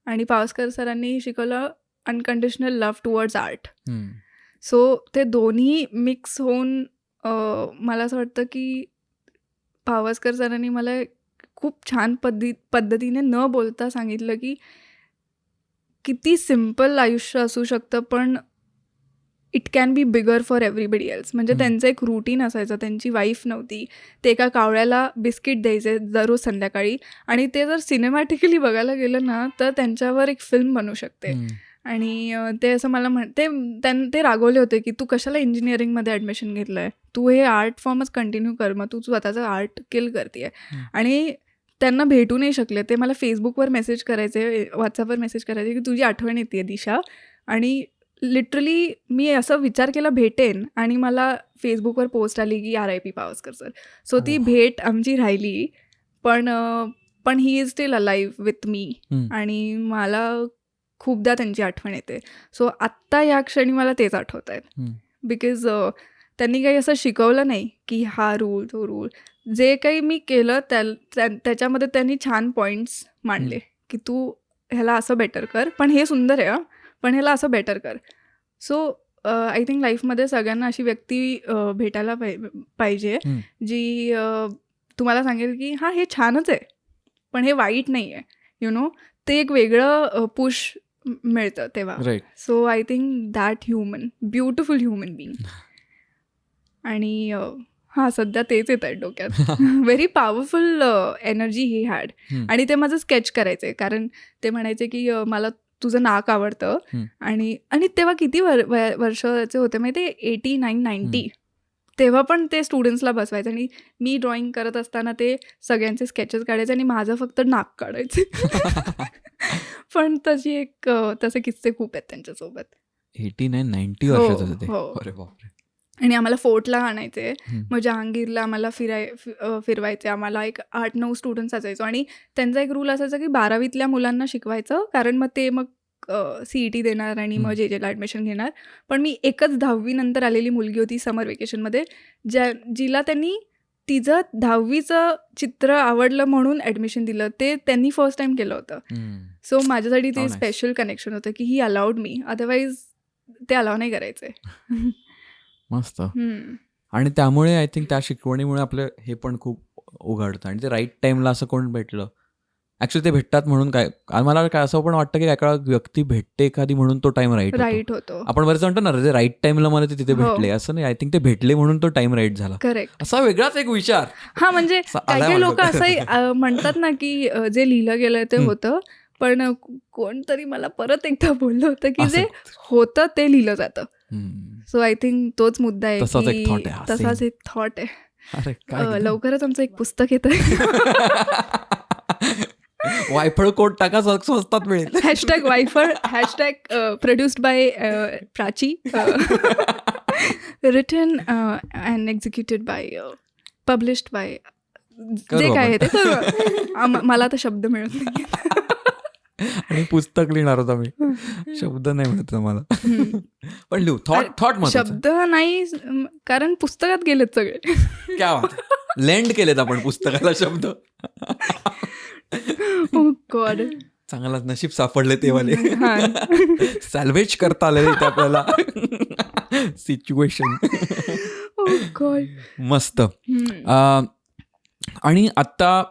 आणि पावसकर सरांनी शिकवलं unconditional love towards art. So ते दोन्ही मिक्स होऊन मला असं वाटतं की पावसकर सरांनी मला खूप छान पद्धतीने न बोलता सांगितलं की किती सिम्पल आयुष्य असू शकतं, पण it can be bigger for everybody else. म्हणजे त्यांचं एक रुटीन असायचं, त्यांची वाईफ नव्हती, ते एका कावळ्याला बिस्किट द्यायचे दररोज संध्याकाळी, आणि ते जर सिनेमॅटिकली बघायला गेलं ना तर त्यांच्यावर एक फिल्म बनू शकते. आणि ते असं मला ते रागवले होते की तू कशाला इंजिनिअरिंगमध्ये ॲडमिशन घेतलं आहे, तू हे आर्ट फॉर्मच कंटिन्यू कर, मग तू स्वतःचं आर्ट किल करते. आणि त्यांना भेटू नाही शकले. ते मला फेसबुकवर मेसेज करायचे, व्हॉट्सअपवर मेसेज करायचे की तुझी आठवण येते दिशा. आणि लिटरली मी असं विचार केला भेटेन, आणि मला फेसबुकवर पोस्ट आली की RIP पावसकर सर. सो ती भेट आमची राहिली, पण he is steel alive with me, आणि मला खूपदा त्यांची आठवण येते. सो आत्ता या क्षणी मला तेच आठवत आहेत, बिकॉज त्यांनी काही असं शिकवलं नाही की हा रूल तो रूल. जे काही मी केलं त्याच्यामध्ये त्यांनी छान पॉईंट्स मांडले की तू ह्याला असं बेटर कर, पण हे सुंदर आहे पण ह्याला असं बेटर कर. सो आय थिंक लाईफमध्ये सगळ्यांना अशी व्यक्ती भेटायला पाहिजे जी तुम्हाला सांगेल की हां हे छानच आहे पण हे वाईट नाही आहे, यु नो. ते एक वेगळं पुश मिळतं तेव्हा. So I think that beautiful human being. आणि हां सध्या तेच येत आहेत डोक्यात. Very powerful energy he had. आणि ते माझं स्केच करायचे, कारण ते म्हणायचे की मला तुझं नाक आवडतं. आणि तेव्हा किती वर्षाचे होते माहिती, 89-90. तेव्हा पण ते स्टुडंट्सला बसवायचं, आणि मी ड्रॉइंग करत असताना ते सगळ्यांचे स्केचेस काढायचे आणि माझं फक्त नाक काढायचे. पण तसे किस्से खूप आहेत त्यांच्यासोबत. 89-90 वर्षाचे होते. अरे बापरे. आणि आम्हाला फोर्टला आणायचे, मग जहांगीरला आम्हाला फिरवायचे. आम्हाला एक 8-9 स्टुडंट्स असायचो, आणि त्यांचा एक रूल असायचा की 12वीतल्या मुलांना शिकवायचं, कारण मग ते CET देणार आणि मग JJला ॲडमिशन घेणार. पण मी एकच 10वी नंतर आलेली मुलगी होती समर वेकेशनमध्ये, जिला त्यांनी तिचं 10वीचं चित्र आवडलं म्हणून ॲडमिशन दिलं. ते त्यांनी फर्स्ट टाईम केलं होतं. सो माझ्यासाठी ते स्पेशल कनेक्शन होतं की ही अलाउड मी, अदरवाईज ते अलाव नाही करायचे. मस्त. आणि त्यामुळे आय थिंक त्या शिकवणीमुळे आपलं हे पण खूप उघडतं, आणि ते राईट टाईमला असं कोण भेटलं. ॲक्च्युली ते भेटतात म्हणून काय, मला काय असं पण वाटतं की एका व्यक्ती भेटते एखादी म्हणून तो टाइम राईट होतो. आपण बरेच म्हणतो ना रे राईट टाईमला मला ते तिथे भेटले, असं नाही. आय थिंक ते भेटले म्हणून तो टाइम राईट झाला. करेक्ट. असा वेगळाच एक विचार. हा म्हणजे काही लोक असंही म्हणतात ना की जे लिहिलं गेलंय ते होतं, पण कोणतरी मला परत एकदा बोललं होतं की जे होतं ते लिहिलं जातं. सो आय थिंक तोच मुद्दा आहे, तसाच एक थॉट आहे. लवकरच आमचं एक पुस्तक येतं. वायफळ कोट टाका, स्वस्तात मिळेल. #वायफळ produced by Prachi, written and executed by, published by, जे काय आहे ते करू. मला आता शब्द मिळत नाही. आणि पुस्तक लिहिणार होता मी, शब्द नाही मिळत मला. पण लिहू थॉट शब्द नाही, कारण पुस्तकात गेलेत सगळे. क्या बात, लेंड केलेत आपण पुस्तकाला शब्द. गॉड, चांगलाच नशीब सापडले ते वाले. सॅल्वेज करता आले ते आपल्याला सिच्युएशन. मस्त. आणि आता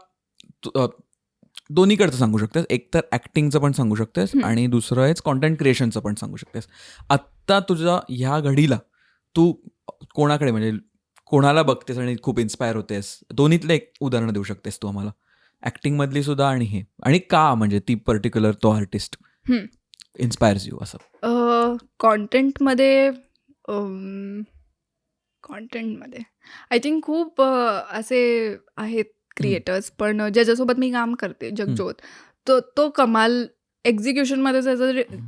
दोन्हीकडचं सांगू शकतेस, एक तर ॲक्टिंगचं पण सांगू शकतेस आणि दुसरं आहेच कॉन्टेंट क्रिएशनचं पण सांगू शकतेस. आत्ता तुझ्या ह्या घडीला तू कोणाकडे, म्हणजे कोणाला बघतेस आणि खूप इन्स्पायर होतेस? दोन्हीतलं एक उदाहरण देऊ शकतेस तू आम्हाला, ॲक्टिंगमधली सुद्धा आणि हे, आणि का, म्हणजे ती पर्टिक्युलर तो आर्टिस्ट इन्स्पायर्स यू असं? कॉन्टेंटमध्ये आय थिंक खूप असे आहेत क्रिएटर्स, पण ज्याच्यासोबत मी काम करते, जगज्योत, तो कमाल एक्झिक्युशनमध्ये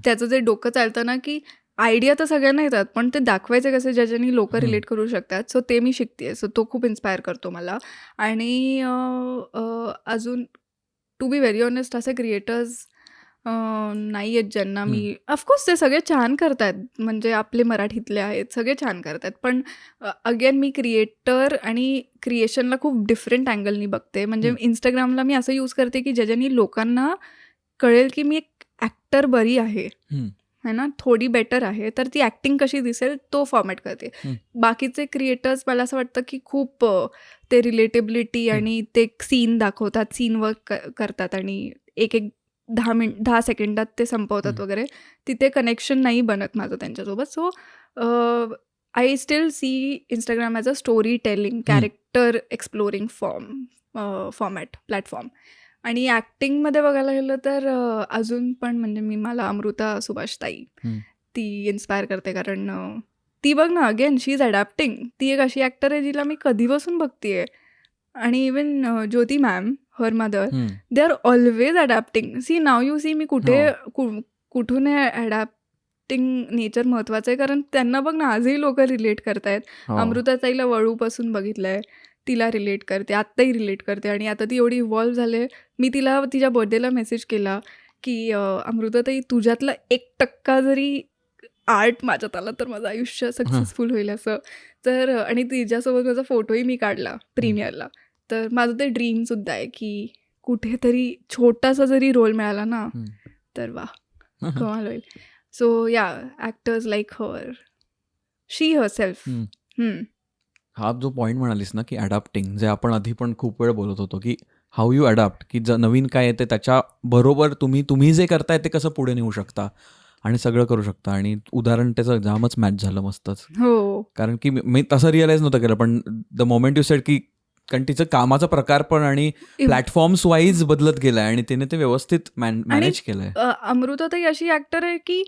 त्याचं जे डोकं चालतं ना, की आयडिया तर सगळ्यांना येतात, पण ते दाखवायचे कसे ज्याच्यानी लोक रिलेट करू शकतात. सो ते मी शिकते. सो तो खूप इन्स्पायर करतो मला. आणि अजून टू बी व्हेरी ऑनेस्ट असे क्रिएटर्स नाही आहेत ज्यांना मी, ऑफकोर्स ते सगळे छान करतात, म्हणजे आपले मराठीतले आहेत सगळे छान करतात, पण अगेन मी क्रिएटर आणि क्रिएशनला खूप डिफरंट अँगलनी बघते. म्हणजे इंस्टाग्रामला मी असं यूज करते की ज्याच्यानी लोकांना कळेल की मी एक ॲक्टर बरी आहे. है ना थोडी बेटर आहे तर ती ॲक्टिंग कशी दिसेल तो फॉर्मॅट करते. बाकीचे क्रिएटर्स मला असं वाटतं की खूप ते रिलेटेबिलिटी आणि ते सीन दाखवतात, सीन वर्क करतात आणि एक 10 सेकंदात ते संपवतात वगैरे. तिथे कनेक्शन नाही बनत माझं त्यांच्यासोबत. So I still see Instagram as a story telling, character exploring format platform. आणि ॲक्टिंगमध्ये बघायला गेलं तर अजून पण म्हणजे मला अमृता सुभाष ताई ती इन्स्पायर करते. कारण ती बघ ना अगेन शी इज अडॅप्टिंग. ती एक अशी ॲक्टर आहे जिला मी कधीपासून बघते. आणि even Jyoti ma'am, her mother, they are always adapting. See now you see me कुठून अडॅप्टिंग नेचर महत्त्वाचं आहे. कारण त्यांना बघ ना आजही लोक रिलेट करतायत. अमृता ताईला वळूपासून बघितलंय, तिला रिलेट करते, आत्ताही रिलेट करते. आणि आता ती एवढी इव्हॉल्व झाले. मी तिला तिच्या बर्थडेला मेसेज केला की अमृताताई तुझ्यातला 1% जरी आर्ट माझ्यात आला तर माझं आयुष्य सक्सेसफुल होईल असं. तर आणि तिच्यासोबत माझा फोटोही मी काढला प्रीमियरला. तर माझं ते ड्रीमसुद्धा आहे की कुठेतरी छोटासा जरी रोल मिळाला ना तर वा कमाल होईल. सो या actors like her, she her self. हा जो पॉईंट म्हणालीस ना की अडॅप्टिंग, जे आपण आधी पण खूप वेळ बोलत होतो की हाऊ यू अडॅप्ट, की नवीन काय येते त्याच्याबरोबर तुम्ही जे करताय ते कसं पुढे नेऊ शकता आणि सगळं करू शकता. आणि उदाहरण त्याचं जामच मॅच झालं मस्तच. हो, कारण की मी तसं रिअलाईज नव्हतं केलं, पण द मोमेंट यू सेड की कारण तिचं कामाचा प्रकार पण आणि प्लॅटफॉर्म्स वाईज बदलत गेलाय आणि तिने ते व्यवस्थित मॅनेज केलंय. अमृताताई अशी ॲक्टर आहे की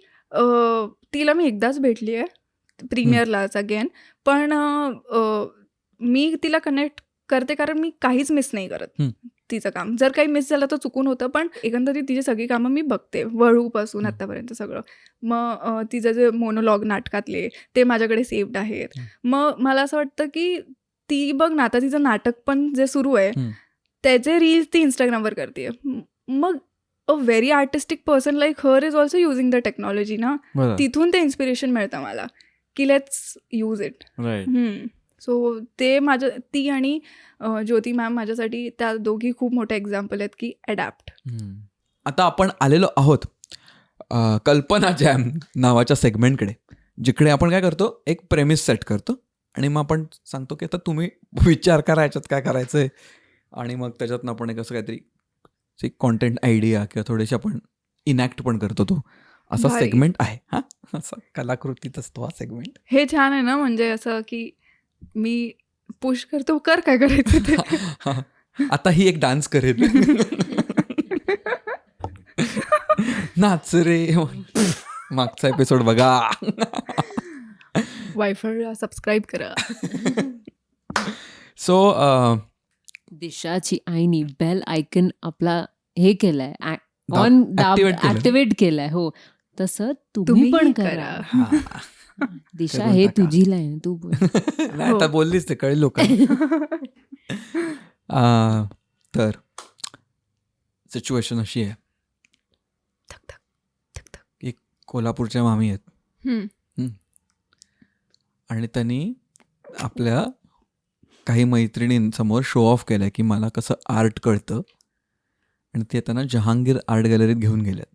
तिला मी एकदाच भेटली आहे प्रीमियरलाच अगेन. पण मी तिला कनेक्ट करते कारण मी काहीच मिस नाही करत तिचं काम. जर काही मिस झालं तर चुकून होतं, पण एकंदरीत तिची सगळी कामं मी बघते वळूपासून आत्तापर्यंत सगळं. मग तिचं जे मोनोलॉग नाटकातले ते माझ्याकडे सेव्ड आहेत. मग मला असं वाटतं की ती बघ ना आता तिचं नाटक पण जे सुरू आहे त्याचे रील्स ती इंस्टाग्रामवर करते. मग a very artistic person like her is also using the technology ना. तिथून ते इन्स्पिरेशन मिळतं मला की लेट्स यूज इट. सो ते ती आणि ज्योती मॅम माझ्यासाठी त्या दोघी खूप मोठे एक्झाम्पल आहेत की अडॅप्ट. आता आपण आलेलो आहोत कल्पना जॅम नावाच्या सेगमेंटकडे, जिकडे आपण काय करतो, एक प्रेमिस सेट करतो आणि मग आपण सांगतो की आता तुम्ही विचार करा याच्यात काय करायचं आहे. आणि मग त्याच्यातनं आपण एक असं काहीतरी कॉन्टेंट आयडिया किंवा थोडेसे आपण इनॅक्ट पण करतो. तो असा सेगमेंट आहे. हा असा कलाकृतीत असतो हा सेगमेंट. हे छान आहे ना, म्हणजे असं की मी पुश करतो, कर काय करायचं ते. आता ही एक डान्स करेल. नाच रे, मागचा एपिसोड बघा. वायफळला सबस्क्राईब करा. सो दिशाची आईनी बेल आयकन आपला हे केलाय, ऑन ऍक्टिव्हेट केलाय. हो, तसं तुम्ही पण करा. दिशा हे तुझी लाईन, तू बोल. नाही आता बोललीस ते कळेल लोकांना. तर सिच्युएशन अशी आहे की कोल्हापूरच्या मामी आहेत आणि त्यांनी आपल्या काही मैत्रिणींसमोर शो ऑफ केलाय की मला कसं आर्ट कळतं. आणि ते त्यांना जहांगीर आर्ट गॅलरीत घेऊन गेल्यात.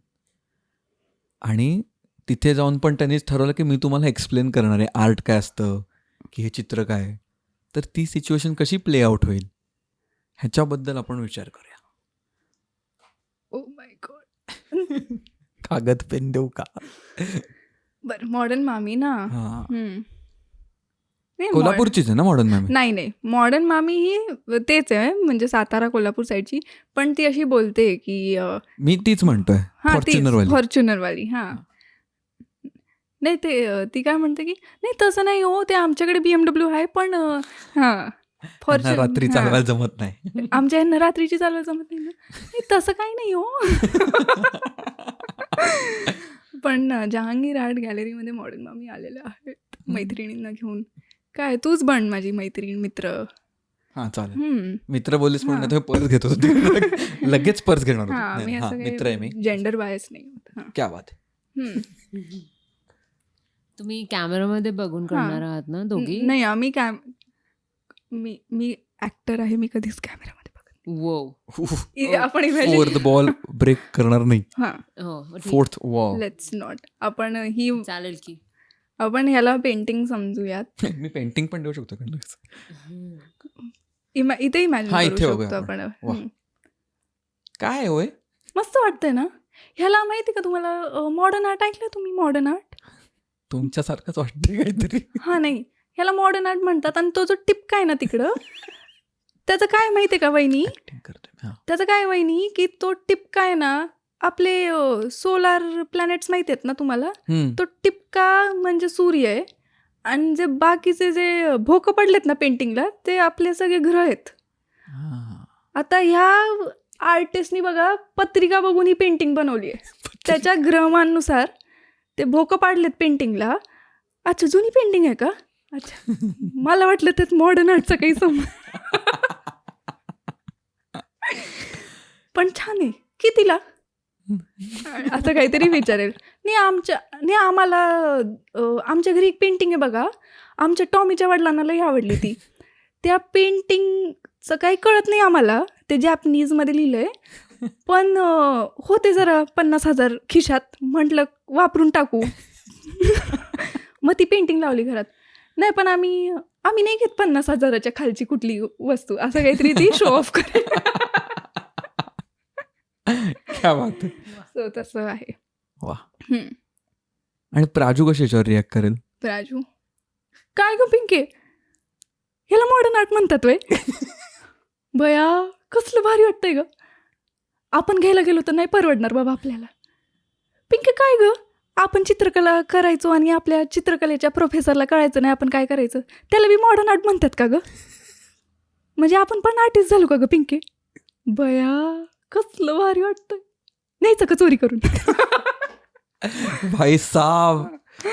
आणि तिथे जाऊन पण त्यांनीच ठरवलं की मी तुम्हाला एक्सप्लेन करणार आहे आर्ट काय असतं, की हे चित्र काय. तर ती सिच्युएशन कशी प्ले आउट होईल ह्याच्याबद्दल आपण विचार करूया. Oh my God. कागद पेन देऊ का? बरं, मॉडर्न मामी ना. कोल्हापूरचीच आहे ना मॉडर्न मामी? नाही, मॉडर्न मामी ही तेच आहे, म्हणजे सातारा कोल्हापूर साईडची. पण ती अशी बोलते की मी तीच म्हणतोय, फॉर्च्युनरवाली. हां, नाही ते ती काय म्हणते की नाही तसं नाही हो, ते आमच्याकडे BMW आहे, पण हां रात्री चालवायला जमत नाही. आमच्या यांना रात्रीची चालवायला जमत नाही, तसं काही नाही हो. पण जहांगीर आर्ट गॅलरीमध्ये मॉडर्न मामी आलेल्या आहेत मैत्रिणींना घेऊन. काय तूच बन माझी मैत्रीण, मित्र. हा चालेल, मित्र बोलीस म्हणून पर्स घेत होतो. लगेच पर्स घेणार होतो. मित्र आहे मी, जेंडर बायस नाही. क्या बात. तुम्ही कॅमेरामध्ये बघून करणार आहात ना दोघी? नाही, आम्ही मी ऍक्टर आहे, मी कधीच कॅमेरामध्ये बघत. आपण imagine- फोर्थ बॉल ब्रेक करणार नाही. हा फोर्थ वॉल. Let's not. आपण ही चालेल की. आपण ह्याला पेंटिंग समजूयात. मी पेंटिंग पण देऊ शकतो का? इथे इमॅजिन हा, करू इथे बघूया शकतो आपण. आपण. वा. काय होय? मस्त वाटतंय ना. ह्याला माहिती का तुम्हाला मॉडर्न आर्ट ऐकलं तुम्ही? मॉडर्न आर्ट तुमच्यासारखंच वाटतंय काहीतरी. हा नाही, ह्याला मॉडर्न आर्ट म्हणतात. आणि तो जो टिपका आहे ना तिकडं, त्याचं काय माहितीये का वहिनी? Acting करतोय. हा. त्याचं काय वहिनी की तो टिपका आहे ना, आपले सोलार प्लॅनेट्स माहिती आहेत ना तुम्हाला? हम्म. तो टिपका म्हणजे सूर्य आहे. आणि जे बाकीचे जे भोकं पडलेत ना पेंटिंगला, ते आपले सगळे ग्रह आहेत. हा. आता ह्या आर्टिस्टनी बघा पत्रिका बघून ही पेंटिंग बनवली आहे. त्याच्या ग्रहमानुसार ते भोकं पाडलेत पेंटिंगला. अच्छा, जुनी पेंटिंग आहे का? अच्छा, मला वाटलं त्यात मॉडर्न आर्टचा काही पण छान आहे. कितीला? असं काहीतरी विचारेल. नाही आम्हाला आमच्या घरी एक पेंटिंग आहे बघा, आमच्या टॉमीच्या वडिलांना लई आवडली ती. त्या पेंटिंगचं काही कळत नाही आम्हाला, ते जॅपनीजमध्ये लिहिलंय. पण होते जरा 50,000 खिशात, म्हटलं वापरून टाकू. मग ती पेंटिंग लावली घरात. नाही पण आम्ही नाही घेत 50,000च्या खालची कुठली वस्तू, असं काहीतरी ती शो ऑफ करे. क्या बात आहे. So, तसं आहे. वा. हम्म. आणि प्राजू कशी याच्यावर रिॲक्ट करेल? राजू काय ग पिंके, ह्याला मॉडर्न आर्ट म्हणतात वय? बया कसलं भारी वाटतंय ग. आपण घ्यायला गेलो तर नाही परवडणार बाबा आपल्याला. पिंके काय ग, आपण चित्रकला करायचो आणि आपल्या चित्रकलेच्या प्रोफेसरला कळायचं नाही आपण काय करायचं, त्याला बी मॉडर्न आर्ट म्हणतात का ग? म्हणजे आपण पण आर्टिस्ट झालो का ग पिंके? बया कसलं भारी वाटतंय. न्यायचं का चोरी करून? भाई साब,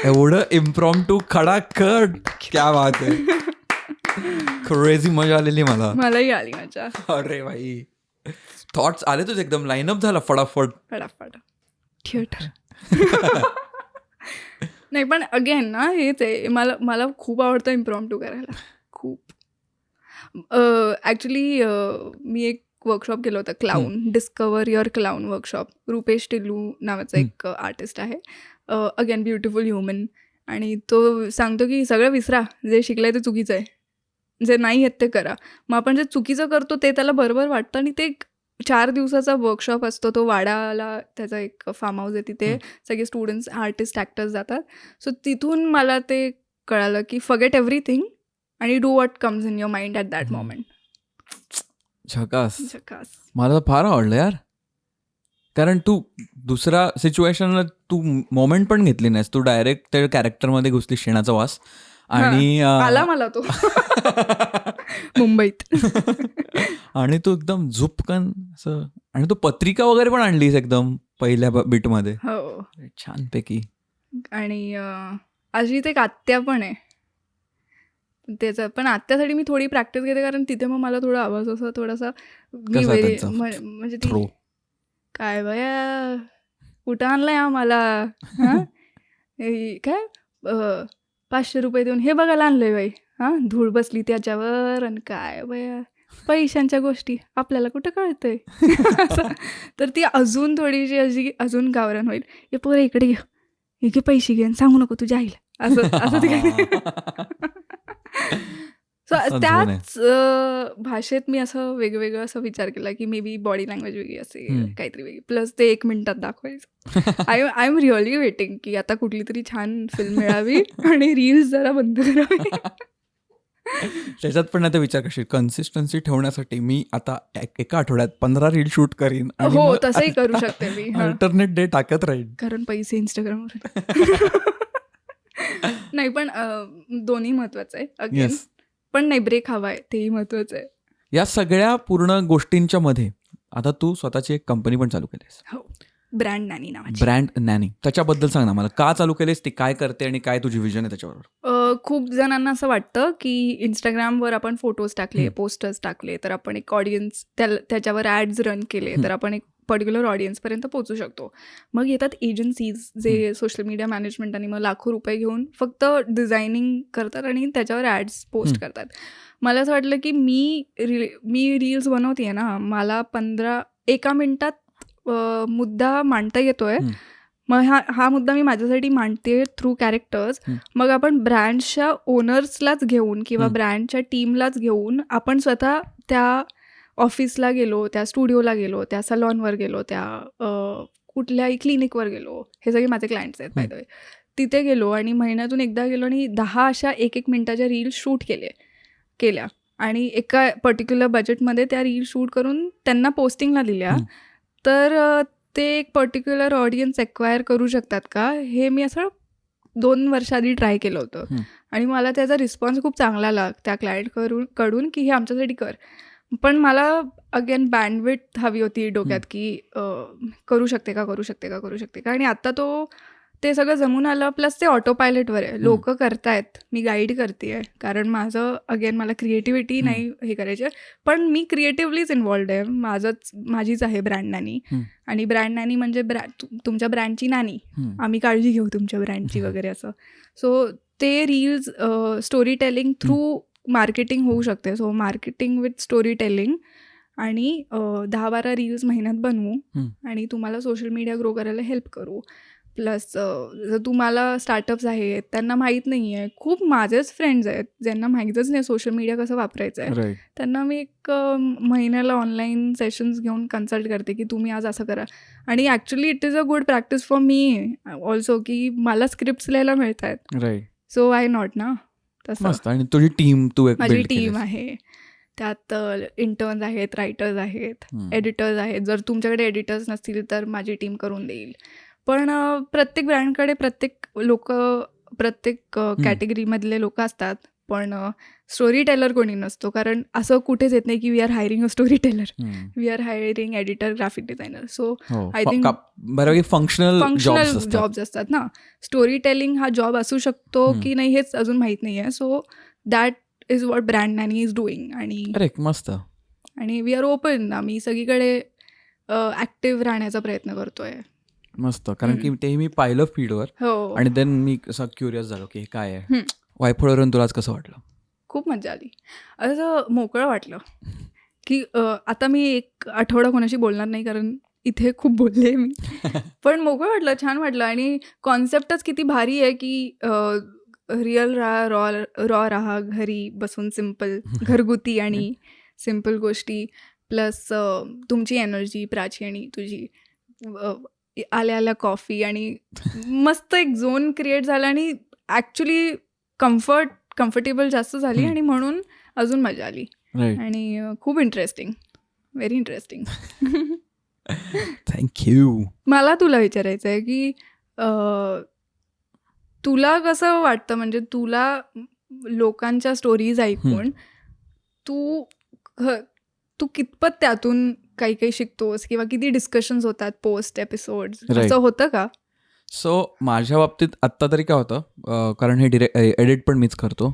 एवढं इम्प्रॉम्प्टू खडाखड, क्या बात आहे. क्रेझी मजा आलेली मला. मलाही आली मजा. अरे भाई, थॉट्स आले तुझे एकदम, लाईनअप झाला फटाफट. फटाफट थिएटर. नाही पण अगेन ना हेच आहे, मला खूप आवडतं इम्प्रॉम्प्टू करायला, खूप. ॲक्च्युली मी एक वर्कशॉप केलं होतं, clown, discover your clown workshop. Rupesh Tillu नावाचा एक आर्टिस्ट आहे, अगेन ब्युटिफुल ह्युमन. आणि तो सांगतो की सगळं विसरा, जे शिकलंय ते चुकीचं आहे, जे नाही आहेत ते करा. मग आपण जे चुकीचं करतो ते त्याला बरोबर वाटतं. आणि ते 4 दिवसाचा वर्कशॉप असतो तो. वाडाला त्याचा एक फार्म हाऊस आहे, तिथे सगळे स्टुडंट्स, आर्टिस्ट, ॲक्टर्स जातात. सो तिथून मला ते कळालं की फॉरगेट एव्हरीथिंग आणि do what comes in your mind at that moment. झकास. झकास. मला तर फार आवडलं यार, कारण तू दुसऱ्या सिच्युएशनला तू मोमेंट पण घेतली नाहीस, तू डायरेक्ट त्या कॅरेक्टरमध्ये घुसली, शेणाचा वास. आणि आला मला तो मुंबईत. आणि तू एकदम झुपकन असं, आणि तू पत्रिका वगैरे पण आणलीस एकदम पहिल्या बीटमध्ये. हो. छानपैकी. आणि अजित एक आत्या पण आहे त्याचं, पण आत्यासाठी मी थोडी प्रॅक्टिस घेते, कारण तिथे मग मला थोडा आवाज असा थोडासा म्हणजे ती काय बया कुठं आणलंय आम्हाला, हां काय 500 रुपये देऊन हे बघायला आणलंय बाई, हां धूळ बसली त्याच्यावर, आणि काय बया पैशांच्या गोष्टी आपल्याला कुठं कळतंय. तर ती अजून थोडीशी अजून गावरान होईल. हे पोरं इकडे घे पैसे घे, सांगू नको तुझ्या आईला, असं ते काय. सो त्याच भाषेत मी असं वेगवेगळं असं विचार केला की मे बी बॉडी लँग्वेज वेगळी असेल, काहीतरी वेगळी, प्लस ते 1 मिनिटात दाखवायचं. आय एम रिअली वेटिंग की आता कुठली तरी छान फिल्म मिळावी आणि रील्स जरा बंद करावी. त्याच्यात पण आता विचार करशील, कन्सिस्टन्सी ठेवण्यासाठी मी आता एका आठवड्यात 15 रील शूट करीन. हो, तसंही करू शकते मी. अल्टरनेट डे टाकत राहील, कारण पैसे इंस्टाग्रामवर. नाही पण दोन्ही महत्वाचं आहे अगेन. पण नाही, ब्रेक हवा आहे, तेही महत्वाचं आहे. या सगळ्या पूर्ण गोष्टींच्या मध्ये आता तू स्वतःची एक कंपनी पण चालू केलीस. हो, ब्रँड नॅनी नावाची. ब्रँड नॅनी, त्याच्याबद्दल सांग ना मला, का चालू केलीस, ती काय करते आणि काय तुझी विजन आहे त्याच्याबरोबर? खूप जणांना असं वाटतं की इंस्टाग्रामवर आपण फोटोज टाकले, पोस्टर्स टाकले, तर आपण एक ऑडियन्स, त्याच्यावर ॲड्स रन केले तर आपण एक पर्टिक्युलर ऑडियन्सपर्यंत पोहोचू शकतो. मग येतात एजन्सीज जे सोशल मीडिया मॅनेजमेंट आणि मग लाखो रुपये घेऊन फक्त डिझायनिंग करतात आणि त्याच्यावर ॲड्स पोस्ट करतात. मला असं वाटलं की मी रील्स बनवते ना, मला 1 मिनिटात मुद्दा मांडता येतोय. मग हा मुद्दा मी माझ्यासाठी मांडते थ्रू कॅरेक्टर्स. मग आपण ब्रँडच्या ओनर्सलाच घेऊन किंवा ब्रँडच्या टीमलाच घेऊन आपण स्वतः त्या ऑफिसला गेलो, त्या स्टुडिओला गेलो, त्या सलॉनवर गेलो, त्या कुठल्याही क्लिनिकवर गेलो. हे सगळे माझे क्लायंट्स आहेत बाय द वे. तिथे गेलो आणि महिन्यातून एकदा गेलो आणि 10 अशा 1-1 मिनिटाच्या रील्स शूट केल्या आणि एका पर्टिक्युलर बजेटमध्ये त्या रील शूट करून त्यांना पोस्टिंगला दिल्या. तर ते एक पर्टिक्युलर ऑडियन्स एक्वायर करू शकतात का, हे मी असं 2 वर्ष आधी ट्राय केलं होतं आणि मला त्याचा रिस्पॉन्स खूप चांगला आला त्या क्लायंटकडून की हे आमच्यासाठी कर. पण मला अगेन बँडविड्थ हवी होती डोक्यात की करू शकते का. आणि आता ते सगळं जमून आलं. प्लस ते ऑटो पायलटवर आहे, लोक करतायत, मी गाईड करते. कारण मला क्रिएटिव्हिटी नाही हे करायचे, पण मी क्रिएटिव्हलीच इन्व्हॉल्ड आहे. माझीच आहे ब्रँड नानी. आणि ब्रँड नानी म्हणजे तुमच्या ब्रँडची नानी, आम्ही काळजी घेऊ तुमच्या ब्रँडची वगैरे असं. सो ते reels story telling through marketing होऊ शकते. So marketing with story telling आणि 10-12 रील्स महिन्यात बनवू आणि तुम्हाला सोशल मीडिया ग्रो करायला हेल्प करू. प्लस जर तुम्हाला स्टार्टअप्स आहेत, त्यांना माहीत नाही आहे, खूप माझेच फ्रेंड्स आहेत ज्यांना माहीतच नाही सोशल मीडिया कसं वापरायचं आहे, त्यांना मी एक महिन्याला ऑनलाईन सेशन्स घेऊन कन्सल्ट करते की तुम्ही आज असं करा. आणि actually it is a good practice for me also की मला स्क्रिप्ट्स लिहायला मिळत आहेत. सो वाय नॉट ना. तसं आणि तुझी टीम माझी टीम आहे, त्यात इंटर्न्स आहेत, रायटर्स आहेत, एडिटर्स आहेत. जर तुमच्याकडे एडिटर्स नसतील तर माझी टीम करून देईल. पण प्रत्येक ब्रँडकडे प्रत्येक कॅटेगरीमधले लोक असतात, पण स्टोरी टेलर कोणी नसतो. कारण असं कुठेच येत नाही की we are hiring a storyteller, we are hiring editor, graphic designer. So I think functional jobs असतात ना. स्टोरी टेलिंग हा जॉब असू शकतो की नाही हेच अजून माहीत नाही आहे. So that is what brand Nani is doing. आणि मस्त. आणि वी आर ओपन, आम्ही सगळीकडे ॲक्टिव्ह राहण्याचा प्रयत्न करतोय. मस्त. कारण की ते मी पाहिलं फीडवर आणि देन मी असं क्युरियस झालो की काय आहे. वायफळवरून तुला आज कसं वाटलं? खूप मजा आली. असं मोकळं वाटलं की आता मी 1 आठवडा कोणाशी बोलणार नाही कारण इथे खूप बोलले मी. पण मोकळं वाटलं, छान वाटलं. आणि कॉन्सेप्टच किती भारी आहे की रिअल राहा, रॉ राहा, घरी बसून सिम्पल, घरगुती आणि सिम्पल गोष्टी. प्लस तुमची एनर्जी, प्राची आणि तुझी, आल्या कॉफी आणि मस्त एक झोन क्रिएट झाला आणि ॲक्च्युली कम्फर्टेबल जास्त झाली आणि म्हणून अजून मजा आली. आणि खूप इंटरेस्टिंग, व्हेरी इंटरेस्टिंग. थँक्यू. मला तुला विचारायचं आहे की तुला कसं वाटतं, म्हणजे तुला लोकांच्या स्टोरीज ऐकून तू कितपत त्यातून काही शिकतोस किंवा किती डिस्कशन्स होतात पोस्ट एपिसोड, असं होतं का? सो माझ्या बाबतीत आत्ता तरी काय होतं, कारण हे एडिट पण मीच करतो,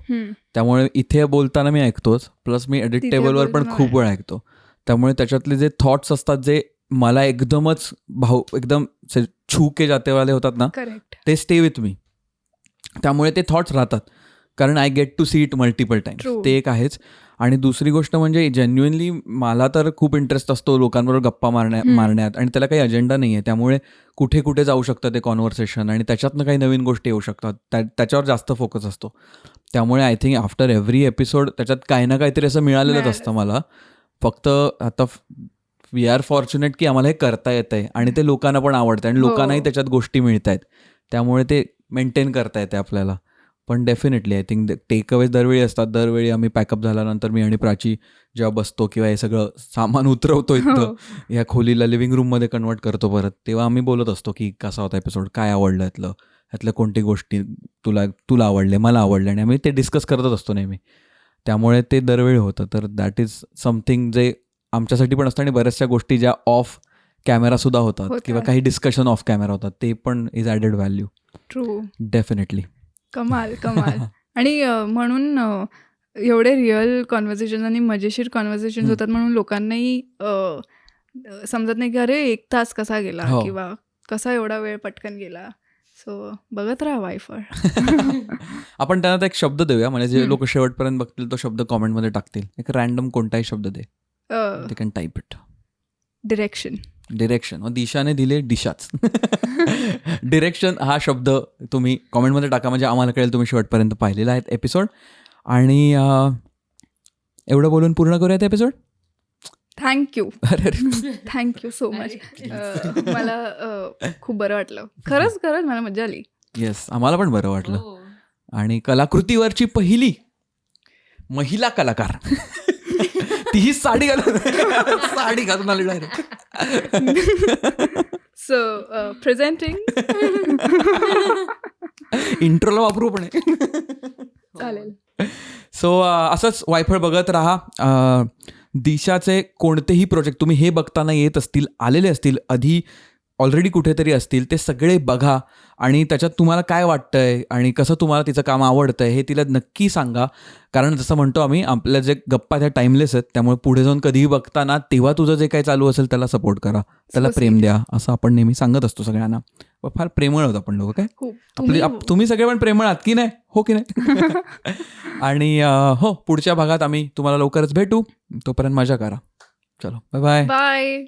त्यामुळे इथे बोलताना मी ऐकतोच, प्लस मी एडिट टेबलवर पण खूप वेळ ऐकतो. त्यामुळे त्याच्यातले जे थॉट्स असतात जे मला एकदमच एकदम छू के जातेवाले होतात ना, ते स्टे विथ मी. त्यामुळे ते थॉट्स राहतात, कारण I get to see it multiple times. ते एक आहेच. आणि दुसरी गोष्ट म्हणजे जेन्युअनली मला तर खूप इंटरेस्ट असतो लोकांबरोबर गप्पा मारण्यात आणि त्याला काही अजेंडा नाही आहे. त्यामुळे कुठे कुठे जाऊ शकतं ते कॉन्व्हर्सेशन आणि त्याच्यातनं काही नवीन गोष्टी येऊ शकतात, त्याच्यावर जास्त फोकस असतो. त्यामुळे I think after every episode त्याच्यात काही ना काहीतरी असं मिळालेलंच असतं मला. फक्त आता वी आर फॉर्च्युनेट की आम्हाला हे करता येतं आहे आणि ते लोकांना पण आवडतं आणि लोकांनाही त्याच्यात गोष्टी मिळत आहेत, त्यामुळे ते मेंटेन करता येते आपल्याला. पण डेफिनेटली आय थिंक टेकअवेज दरवेळी असतात. दरवेळी आम्ही पॅकअप झाल्यानंतर मी आणि प्राची जेव्हा बसतो किंवा हे सगळं सामान उतरवतो इथं ह्या खोलीला लिव्हिंग रूममध्ये कन्वर्ट करतो परत, तेव्हा आम्ही बोलत असतो की कसा होता एपिसोड, काय आवडलं ह्यातल्या कोणती गोष्टी तुला आवडले, मला आवडले, आणि आम्ही ते डिस्कस करतच असतो नेहमी. त्यामुळे ते दरवेळी होतं. तर दॅट इज समथिंग जे आमच्यासाठी पण असतं आणि बऱ्याचशा गोष्टी ज्या ऑफ कॅमेरासुद्धा होतात किंवा काही डिस्कशन ऑफ कॅमेरा होतात, ते पण is added value. True, definitely. कमाल. आणि म्हणून एवढे रिअल कॉन्व्हर्सेशन आणि मजेशीर कॉन्व्हर्सेशन होतात म्हणून लोकांनाही समजत नाही की अरे 1 तास कसा गेला किंवा कसा एवढा वेळ पटकन गेला. सो बघत राहा वायफळ. आपण त्यांना आता एक शब्द देऊया, म्हणजे जे लोक शेवटपर्यंत बघतील तो शब्द कॉमेंटमध्ये टाकतील. एक रॅन्डम कोणताही शब्द दे, they can type it. Direction. Direction. मग दिशाने दिले दिशाच. डिरेक्शन हा शब्द तुम्ही कॉमेंटमध्ये टाका, म्हणजे आम्हाला कळेल तुम्ही शेवटपर्यंत पाहिलेला आहे एपिसोड. आणि एवढं बोलून पूर्ण करूयात एपिसोड. थँक्यू. अरे थँक्यू सो मच. मला खूप बरं वाटलं. खरंच मला मजा आली. येस, आम्हाला पण बरं वाटलं. आणि कलाकृतीवरची पहिली महिला कलाकार तीही साडी घालून आली डायरेक्ट. So presenting. इंट्रोला वापरू पण. चालेल. सो असंच वायफळ बघत राहा. दिशाचे कोणतेही प्रोजेक्ट तुम्ही हे बघताना येत असतील, आलेले असतील, आधी ऑलरेडी कुठेतरी असतील, ते सगळे बघा. आणि त्याच्यात तुम्हाला काय वाटतंय आणि कसं तुम्हाला तिचं काम आवडतंय हे तिला नक्की सांगा. कारण जसं म्हणतो आम्ही, आपल्या जे गप्पा त्या टाईमलेस आहेत, त्यामुळे पुढे जाऊन कधीही बघताना तेव्हा तुझं जे काही चालू असेल त्याला सपोर्ट करा, त्याला प्रेम द्या, असं आपण नेहमी सांगत असतो सगळ्यांना. फार प्रेमळ होत आपण लोक. काय तुम्ही सगळे पण प्रेमळ आहात की नाही? हो की नाही? आणि हो, पुढच्या भागात आम्ही तुम्हाला लवकरच भेटू. तोपर्यंत मजा करा. चलो, बाय बाय. बाय.